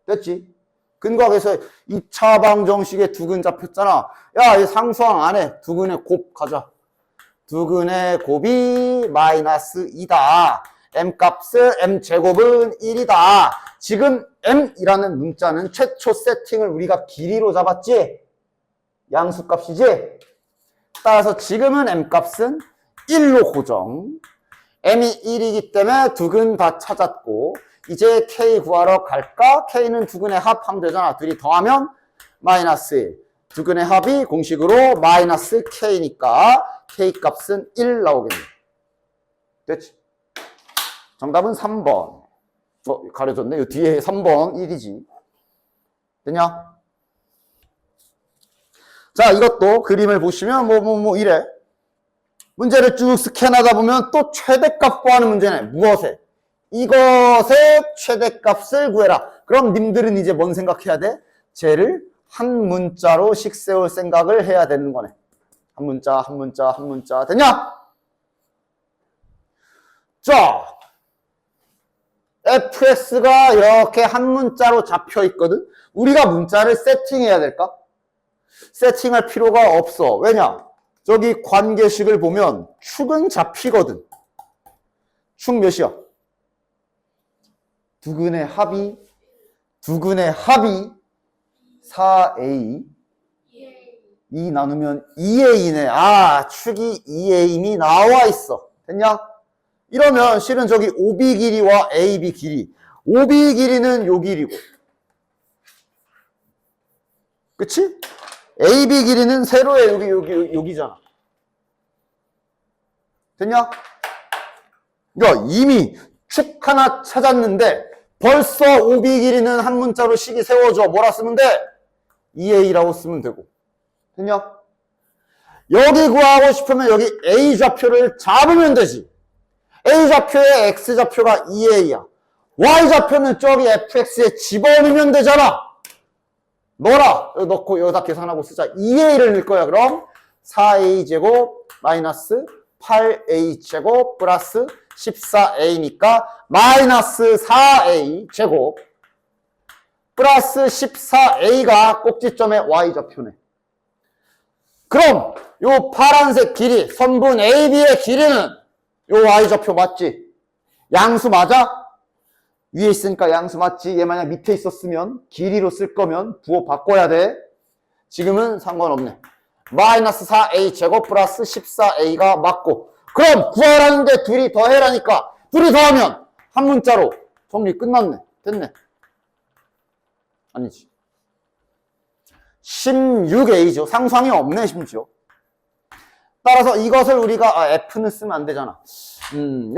됐지? 근거학에서 2차 방정식에 두근 잡혔잖아. 야, 이 상수항 안에 두근의 곱 가자. 두근의 곱이 마이너스 2다. m값은 m제곱은 1이다. 지금 m이라는 문자는 최초 세팅을 우리가 길이로 잡았지? 양수값이지? 따라서 지금은 m값은 1로 고정. m이 1이기 때문에 두근 다 찾았고 이제 k 구하러 갈까? k는 두근의 합하면 되잖아. 둘이 더하면 마이너스 1. 두근의 합이 공식으로 마이너스 k니까 k 값은 1 나오겠네. 됐지? 정답은 3번. 가려졌네. 이 뒤에 3번 1이지. 됐냐? 자, 이것도 그림을 보시면 이래. 문제를 쭉 스캔하다 보면 또 최대값 구하는 문제네. 무엇에? 이것의 최대값을 구해라. 그럼 님들은 이제 뭔 생각해야 돼? 쟤를 한 문자로씩 세울 생각을 해야 되는 거네. 한 문자, 한 문자, 한 문자. 됐냐? 자, fx가 이렇게 한 문자로 잡혀 있거든. 우리가 문자를 세팅해야 될까? 세팅할 필요가 없어. 왜냐? 저기 관계식을 보면 축은 잡히거든. 축 몇이야? 두근의 합이 4a 2 나누면 2a네. 아, 축이 2a임이 나와 있어. 됐냐? 이러면 실은 저기 OB 길이와 AB 길이, OB 길이는 요 길이고, 그치? AB 길이는 세로의 여기잖아. 됐냐? 야, 이미 축 하나 찾았는데 벌써 OB 길이는 한 문자로 식이 세워져. 뭐라 쓰면 돼? 2a라고 쓰면 되고. 됐냐? 여기 구하고 싶으면 여기 A 좌표를 잡으면 되지. A 좌표의 X 좌표가 2a야. Y 좌표는 저기 fx에 집어넣으면 되잖아. 넣어라. 여기 넣고 여기다 계산하고 쓰자. 2a를 넣을 거야. 그럼 4a 제곱 마이너스 8a 제곱 플러스 14a니까 마이너스 4a 제곱 플러스 14a가 꼭지점의 y좌표네. 그럼 요 파란색 길이, 선분 AB의 길이는 요 y좌표 맞지? 양수 맞아? 위에 있으니까 양수 맞지? 얘 만약 밑에 있었으면 길이로 쓸 거면 부호 바꿔야 돼. 지금은 상관없네. 마이너스 4a 제곱 플러스 14a가 맞고, 그럼 구하라는데 둘이 더해라니까 둘이 더하면 한 문자로 정리 끝났네. 됐네. 아니지. 16a죠. 상수항이 없네 심지어. 따라서 이것을 우리가 f는 쓰면 안 되잖아.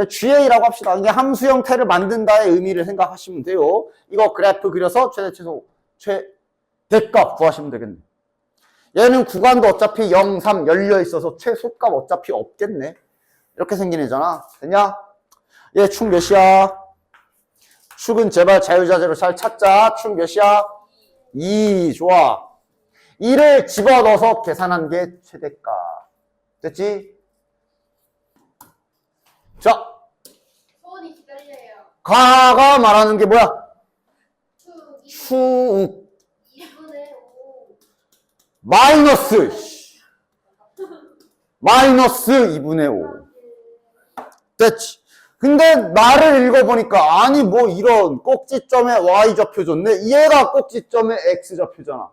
GA라고 합시다. 이게 함수 형태를 만든다의 의미를 생각하시면 돼요. 이거 그래프 그려서 최대 최소 최대값 구하시면 되겠네. 얘는 구간도 어차피 0, 3 열려 있어서 최소값 어차피 없겠네. 이렇게 생긴 애잖아. 됐냐? 얘 축 몇이야? 축은 제발 자유자재로 잘 찾자. 축 몇이야? 2. 좋아. 2를 집어넣어서 계산한 게 최대값. 됐지? 자. 소원이 기다려요. 가가 말하는 게 뭐야? 축. 2분의 5. 마이너스 2분의 5. 됐지? 근데 말을 읽어보니까 아니 뭐 이런 꼭지점에 y좌표 줬네? 얘가 꼭지점에 x좌표잖아.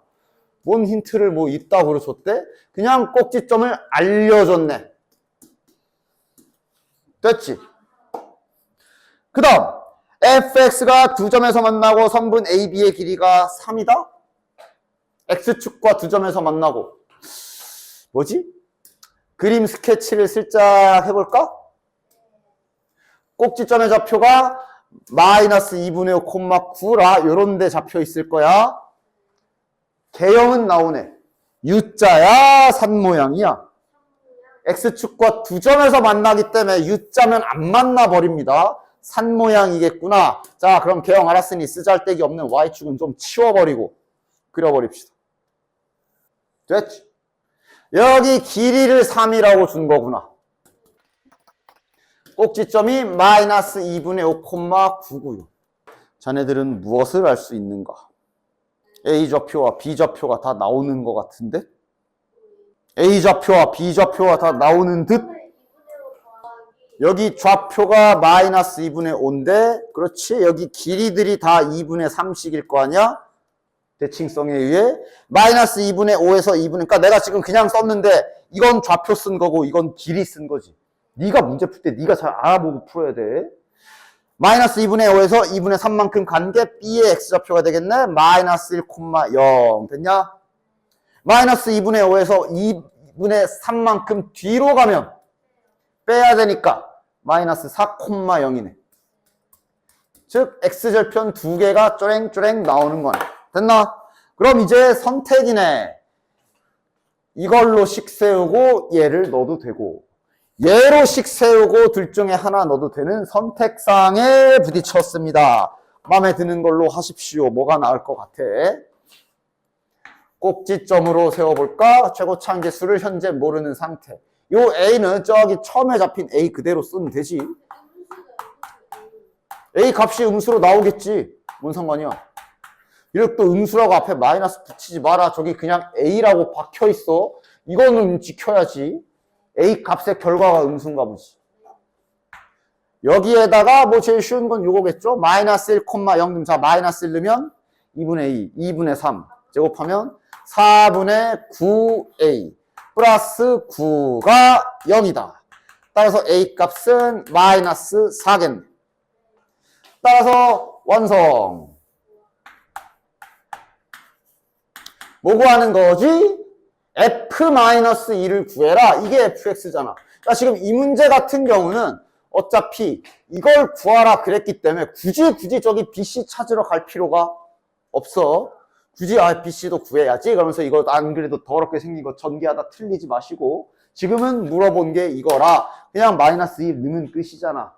뭔 힌트를 뭐 있다고 줬대? 그냥 꼭지점을 알려줬네. 됐지? 그 다음 fx가 두 점에서 만나고 선분 AB의 길이가 3이다? x축과 두 점에서 만나고 뭐지? 그림 스케치를 슬쩍 해볼까? 꼭지점의 좌표가 마이너스 2분의 5, 9라 요런 데 잡혀 있을 거야. 개형은 나오네. U자야, 산 모양이야. X축과 두 점에서 만나기 때문에 U자면 안 만나 버립니다. 산 모양이겠구나. 자, 그럼 개형 알았으니 쓰잘데기 없는 Y축은 좀 치워버리고. 그려버립시다. 됐지? 여기 길이를 3이라고 준 거구나. 꼭지점이 마이너스 2분의 5,996. 자네들은 무엇을 알 수 있는가? A좌표와 B좌표가 다 나오는 것 같은데? A좌표와 B좌표가 다 나오는 듯? 여기 좌표가 마이너스 2분의 5인데, 그렇지? 여기 길이들이 다 2분의 3씩일 거 아니야? 대칭성에 의해. 마이너스 2분의 5에서 2분의, 그러니까 내가 지금 그냥 썼는데, 이건 좌표 쓴 거고, 이건 길이 쓴 거지. 네가 문제 풀 때 네가 잘 알아보고 풀어야 돼. 마이너스 2분의 5에서 2분의 3만큼 간 게 B의 X좌표가 되겠네? 마이너스 1,0 됐냐? 마이너스 2분의 5에서 2분의 3만큼 뒤로 가면 빼야 되니까 마이너스 4,0이네. 즉 X절편 두 개가 쪼랭쪼랭 나오는 거네. 됐나? 그럼 이제 선택이네. 이걸로 식 세우고 얘를 넣어도 되고 얘로 식 세우고 둘 중에 하나 넣어도 되는 선택사항에 부딪혔습니다. 마음에 드는 걸로 하십시오. 뭐가 나을 것 같아? 꼭지점으로 세워볼까? 최고차항 계수를 현재 모르는 상태. 요 A는 저기 처음에 잡힌 A 그대로 쓰면 되지. A 값이 음수로 나오겠지. 뭔 상관이야. 이렇게 또 음수라고 앞에 마이너스 붙이지 마라. 저기 그냥 A라고 박혀있어. 이거는 지켜야지. A 값의 결과가 음수인가 보지. 여기에다가 뭐 제일 쉬운 건 요거겠죠. 마이너스 1,0. 자, 마이너스 1 넣으면 2분의 2, 2분의 3 제곱하면 4분의 9A 플러스 9가 0이다. 따라서 A 값은 마이너스 4겠네. 따라서 완성. 뭐 구하는 거지? F-2를 구해라. 이게 fx잖아. 그러니까 지금 이 문제 같은 경우는 어차피 이걸 구하라 그랬기 때문에 굳이 저기 BC 찾으러 갈 필요가 없어. 굳이 BC도 구해야지. 그러면서 이거 안 그래도 더럽게 생긴 거 전개하다 틀리지 마시고 지금은 물어본 게 이거라. 그냥 마이너스 2 넣으면 끝이잖아.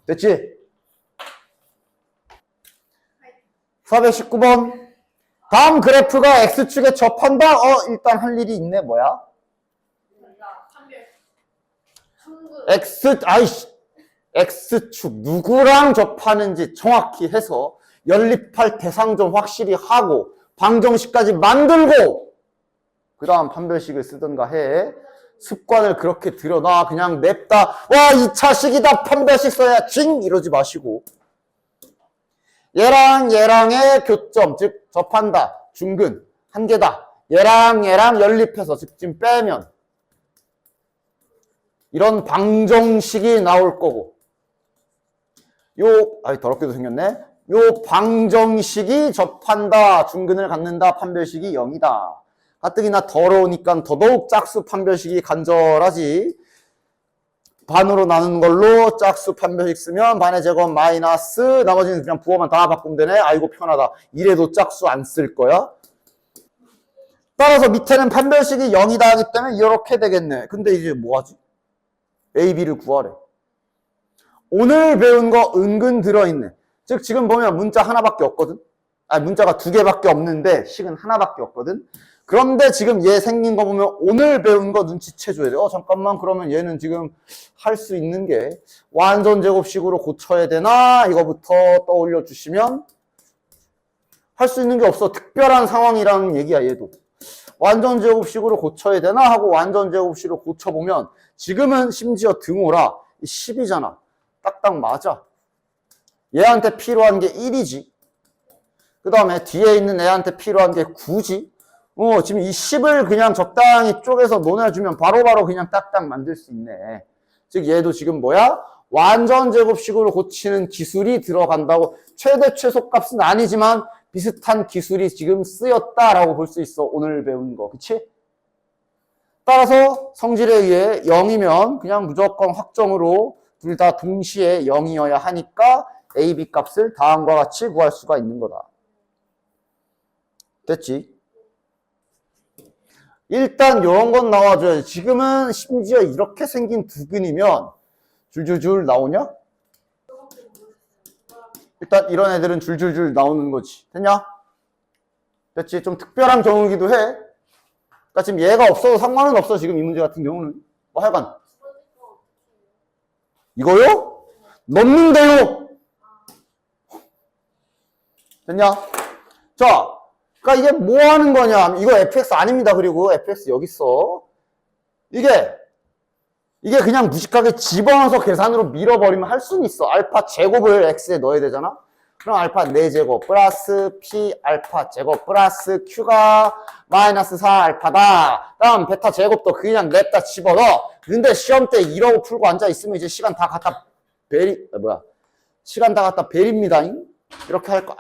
됐지? 419번. 다음 그래프가 X축에 접한다? 일단 할 일이 있네. 뭐야? X축 누구랑 접하는지 정확히 해서 연립할 대상 좀 확실히 하고 방정식까지 만들고 그 다음 판별식을 쓰든가 해. 습관을 그렇게 들여놔. 그냥 냅다 와 2차식이다 판별식 써야 징 이러지 마시고 얘랑 얘랑의 교점 즉 접한다. 중근 한 개다. 얘랑 얘랑 연립해서 즉 지금 빼면 이런 방정식이 나올 거고 더럽게도 생겼네. 요 방정식이 접한다. 중근을 갖는다. 판별식이 0이다. 가뜩이나 더러우니까 더더욱 짝수 판별식이 간절하지. 반으로 나눈 걸로 짝수 판별식 쓰면 반의 제곱 마이너스 나머지는 그냥 부호만 다 바꾸면 되네. 아이고 편하다. 이래도 짝수 안 쓸 거야. 따라서 밑에는 판별식이 0이다 하기 때문에 이렇게 되겠네. 근데 이제 뭐하지? A, B를 구하래. 오늘 배운 거 은근 들어있네. 즉 지금 보면 문자 하나밖에 없거든. 문자가 두 개밖에 없는데 식은 하나밖에 없거든. 그런데 지금 얘 생긴 거 보면 오늘 배운 거 눈치채줘야 돼. 잠깐만 그러면 얘는 지금 할 수 있는 게 완전 제곱식으로 고쳐야 되나? 이거부터 떠올려 주시면 할 수 있는 게 없어. 특별한 상황이라는 얘기야 얘도. 완전 제곱식으로 고쳐야 되나? 하고 완전 제곱식으로 고쳐보면 지금은 심지어 등호라 10이잖아. 딱딱 맞아. 얘한테 필요한 게 1이지. 그 다음에 뒤에 있는 애한테 필요한 게 9지. 지금 이 10을 그냥 적당히 쪼개서 논해주면 바로바로 그냥 딱딱 만들 수 있네. 즉 얘도 지금 뭐야? 완전 제곱식으로 고치는 기술이 들어간다고. 최대 최소값은 아니지만 비슷한 기술이 지금 쓰였다라고 볼 수 있어. 오늘 배운 거. 그치? 따라서 성질에 의해 0이면 그냥 무조건 확정으로 둘 다 동시에 0이어야 하니까 A, B 값을 다음과 같이 구할 수가 있는 거다. 됐지? 일단 이런 건 나와줘야지. 지금은 심지어 이렇게 생긴 두근이면 줄줄줄 나오냐? 일단 이런 애들은 줄줄줄 나오는 거지. 됐냐? 됐지? 좀 특별한 경우이기도 해. 그러니까 지금 얘가 없어도 상관은 없어. 지금 이 문제 같은 경우는. 뭐 하여간. 이거요? 넣는데요. 됐냐? 자, 그러니까 이게 뭐 하는 거냐? 이거 fx 아닙니다. 그리고 fx 여기 있어. 이게 그냥 무식하게 집어넣어서 계산으로 밀어버리면 할 수는 있어. 알파 제곱을 x에 넣어야 되잖아. 그럼 알파 4제곱 플러스 p 알파 제곱 플러스 q가 마이너스 4 알파다. 다음 베타 제곱도 그냥 냅다 집어넣어. 근데 시험 때 이러고 풀고 앉아 있으면 이제 시간 다 갖다 시간 다 갖다 베립니다.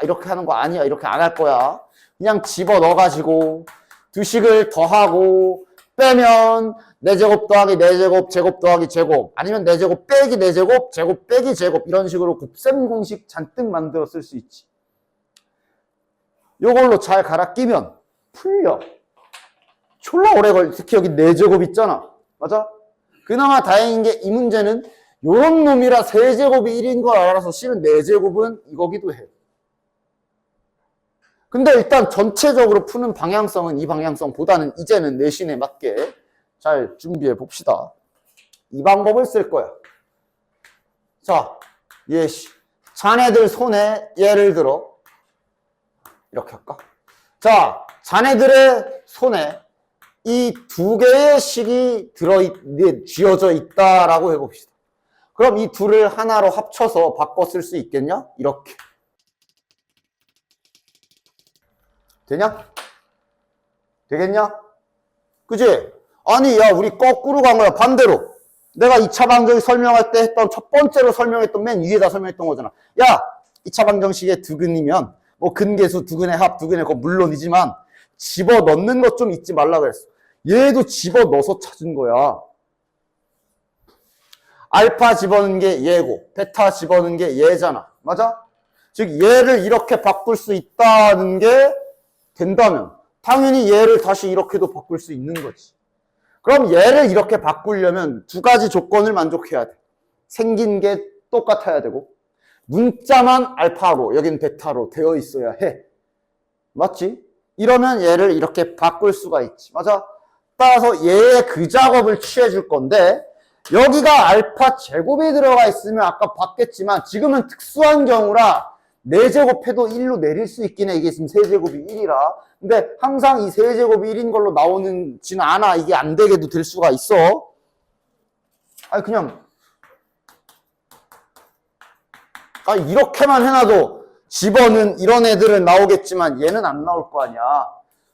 이렇게 하는 거 아니야. 이렇게 안 할 거야. 그냥 집어넣어가지고 두식을 더하고 빼면 4제곱 더하기 4제곱 제곱 더하기 제곱 아니면 4제곱 빼기 4제곱 제곱 빼기 제곱 이런 식으로 곱셈 공식 잔뜩 만들어 쓸 수 있지. 요걸로 잘 갈아 끼면 풀려. 졸라 오래 걸려. 특히 여기 4제곱 있잖아. 맞아? 그나마 다행인 게 이 문제는 요런 놈이라 세제곱이 1인 걸 알아서 실은 4제곱은 이거기도 해. 근데 일단 전체적으로 푸는 방향성은 이 방향성보다는 이제는 내신에 맞게 잘 준비해 봅시다. 이 방법을 쓸 거야. 자, 자네들 손에 예를 들어 이렇게 할까? 자, 자네들의 손에 이 2개의 식이 쥐어져 있다라고 해봅시다. 그럼 이 둘을 하나로 합쳐서 바꿔 쓸 수 있겠냐? 이렇게. 되냐? 되겠냐? 그지? 아니, 야, 우리 거꾸로 간 거야. 반대로. 내가 2차 방정식 설명할 때 했던 첫 번째로 설명했던 맨 위에다 설명했던 거잖아. 야, 2차 방정식의 두근이면 뭐 근계수, 두근의 합, 두근의 거 물론이지만 집어넣는 것 좀 잊지 말라 그랬어. 얘도 집어넣어서 찾은 거야. 알파 집어넣는 게 얘고 베타 집어넣는 게 얘잖아. 맞아? 즉 얘를 이렇게 바꿀 수 있다는 게 된다면 당연히 얘를 다시 이렇게도 바꿀 수 있는 거지. 그럼 얘를 이렇게 바꾸려면 2가지 조건을 만족해야 돼. 생긴 게 똑같아야 되고 문자만 알파로 여긴 베타로 되어 있어야 해. 맞지? 이러면 얘를 이렇게 바꿀 수가 있지. 맞아? 따라서 얘의 그 작업을 취해 줄 건데 여기가 알파 제곱이 들어가 있으면 아까 봤겠지만 지금은 특수한 경우라 4제곱 해도 1로 내릴 수 있긴 해. 이게 지금 세제곱이 1이라. 근데 항상 이 세제곱이 1인 걸로 나오지는 않아. 이게 안 되게도 될 수가 있어. 아니 그냥 이렇게만 해놔도 집어는 이런 애들은 나오겠지만 얘는 안 나올 거 아니야.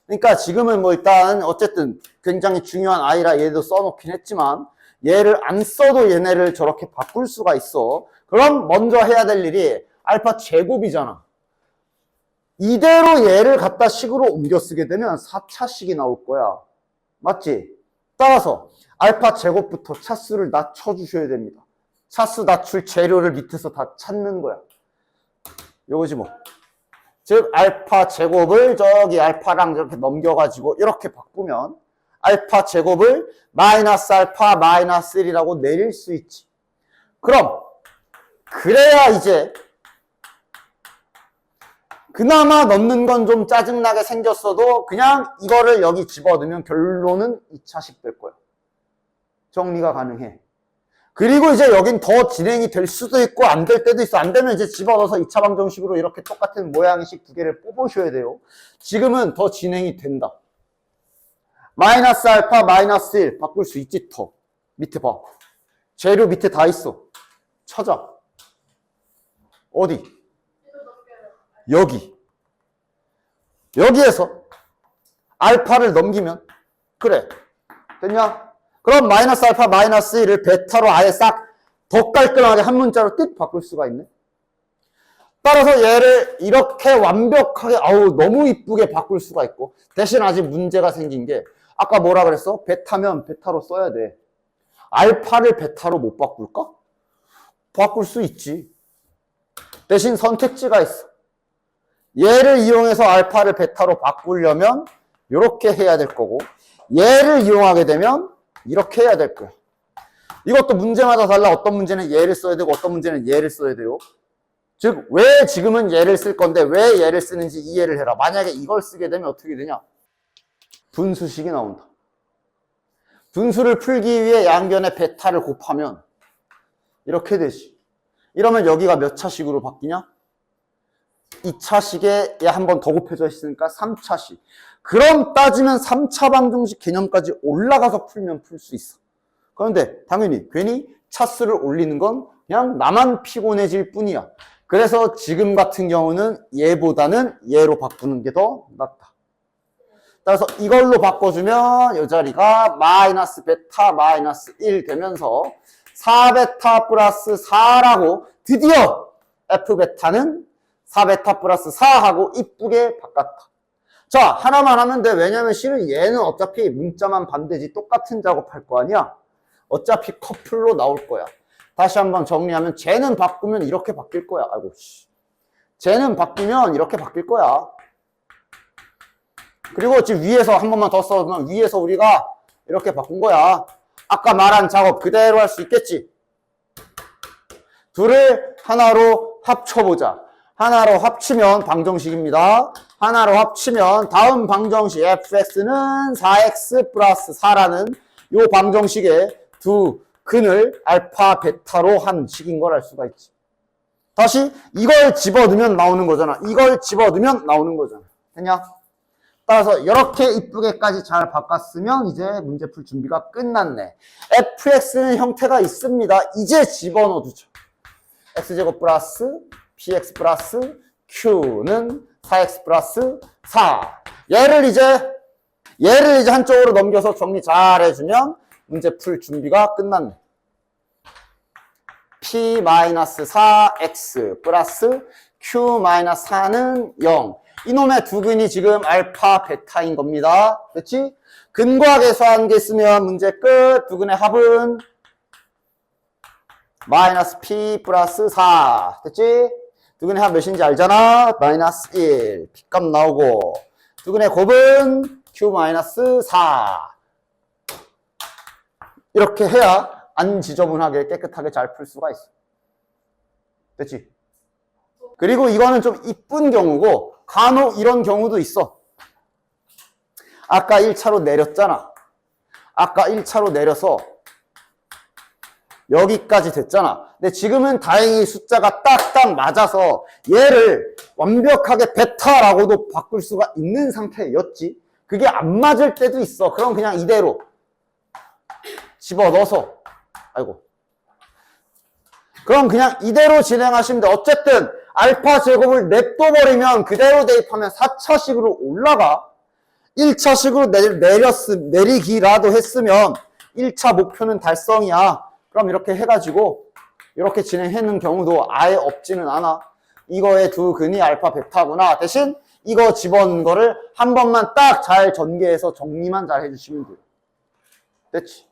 그러니까 지금은 뭐 일단 어쨌든 굉장히 중요한 아이라 얘도 써놓긴 했지만 얘를 안 써도 얘네를 저렇게 바꿀 수가 있어. 그럼 먼저 해야 될 일이 알파 제곱이잖아. 이대로 얘를 갖다 식으로 옮겨 쓰게 되면 4차식이 나올 거야. 맞지? 따라서 알파 제곱부터 차수를 낮춰주셔야 됩니다. 차수 낮출 재료를 밑에서 다 찾는 거야. 요거지 뭐. 즉 알파 제곱을 저기 알파랑 이렇게 넘겨가지고 이렇게 바꾸면 알파 제곱을 마이너스 알파 마이너스 1이라고 내릴 수 있지. 그럼 그래야 이제 그나마 넣는 건 좀 짜증나게 생겼어도 그냥 이거를 여기 집어넣으면 결론은 2차식 될 거야. 정리가 가능해. 그리고 이제 여긴 더 진행이 될 수도 있고 안 될 때도 있어. 안 되면 이제 집어넣어서 2차 방정식으로 이렇게 똑같은 모양의 식 2개를 뽑으셔야 돼요. 지금은 더 진행이 된다. 마이너스 알파 마이너스 1 바꿀 수 있지. 더 밑에 봐. 재료 밑에 다 있어. 찾아. 어디? 여기에서 알파를 넘기면 그래. 됐냐? 그럼 마이너스 알파 마이너스 1을 베타로 아예 싹 더 깔끔하게 한 문자로 띡 바꿀 수가 있네. 따라서 얘를 이렇게 완벽하게 너무 이쁘게 바꿀 수가 있고 대신 아직 문제가 생긴 게 아까 뭐라 그랬어? 베타면 베타로 써야 돼. 알파를 베타로 못 바꿀까? 바꿀 수 있지. 대신 선택지가 있어. 얘를 이용해서 알파를 베타로 바꾸려면 이렇게 해야 될 거고 얘를 이용하게 되면 이렇게 해야 될 거야. 이것도 문제마다 달라. 어떤 문제는 얘를 써야 되고 어떤 문제는 얘를 써야 돼요. 즉, 왜 지금은 얘를 쓸 건데 왜 얘를 쓰는지 이해를 해라. 만약에 이걸 쓰게 되면 어떻게 되냐? 분수식이 나온다. 분수를 풀기 위해 양변에 베타를 곱하면 이렇게 되지. 이러면 여기가 몇 차식으로 바뀌냐? 2차식에 한 번 더 곱해져 있으니까 3차식. 그럼 따지면 3차 방정식 개념까지 올라가서 풀면 풀 수 있어. 그런데 당연히 괜히 차수를 올리는 건 그냥 나만 피곤해질 뿐이야. 그래서 지금 같은 경우는 얘보다는 얘로 바꾸는 게 더 낫다. 따라서 이걸로 바꿔주면 이 자리가 마이너스 베타 마이너스 1 되면서 4베타 플러스 4라고 드디어 F베타는 4베타 플러스 4하고 이쁘게 바꿨다. 자, 하나만 하면 돼. 왜냐면 실은 얘는 어차피 문자만 반대지 똑같은 작업할 거 아니야. 어차피 커플로 나올 거야. 다시 한번 정리하면 쟤는 바꾸면 이렇게 바뀔 거야. 아이고 씨. 쟤는 바뀌면 이렇게 바뀔 거야. 그리고 지금 위에서 한 번만 더 써보면 위에서 우리가 이렇게 바꾼 거야. 아까 말한 작업 그대로 할 수 있겠지. 둘을 하나로 합쳐보자. 하나로 합치면 방정식입니다. 하나로 합치면 다음 방정식 fx는 4x 플러스 4라는 요 방정식의 두 근을 알파 베타로 한 식인 걸 알 수가 있지. 다시 이걸 집어넣으면 나오는 거잖아. 이걸 집어넣으면 나오는 거잖아. 됐냐? 따라서 이렇게 이쁘게까지 잘 바꿨으면 이제 문제 풀 준비가 끝났네. fx는 형태가 있습니다. 이제 집어넣어두죠. x제곱 플러스 bx 플러스 q는 4x 플러스 4. 얘를 이제 한쪽으로 넘겨서 정리 잘 해주면 문제 풀 준비가 끝났네. p-4x 플러스 q-4는 0. 이놈의 두 근이 지금 알파, 베타인 겁니다. 됐지? 근과 계수한 게 있으면 문제 끝. 두 근의 합은 마이너스 p 플러스 4. 됐지? 두 근의 합 몇인지 알잖아? 마이너스 1. p값 나오고. 두 근의 곱은 q 마이너스 4. 이렇게 해야 안 지저분하게 깨끗하게 잘 풀 수가 있어. 됐지? 그리고 이거는 좀 이쁜 경우고 간혹 이런 경우도 있어. 아까 1차로 내렸잖아. 아까 1차로 내려서 여기까지 됐잖아. 근데 지금은 다행히 숫자가 딱딱 맞아서 얘를 완벽하게 베타라고도 바꿀 수가 있는 상태였지. 그게 안 맞을 때도 있어. 그럼 그냥 이대로 집어넣어서 아이고. 그럼 그냥 이대로 진행하시면 돼. 어쨌든 알파 제곱을 냅둬버리면 그대로 대입하면 4차식으로 올라가. 1차식으로 내리기라도 했으면 1차 목표는 달성이야. 그럼 이렇게 해가지고 이렇게 진행하는 경우도 아예 없지는 않아. 이거의 두 근이 알파 베타구나. 대신 이거 집어넣은 거를 한 번만 딱 잘 전개해서 정리만 잘 해주시면 돼요. 됐지?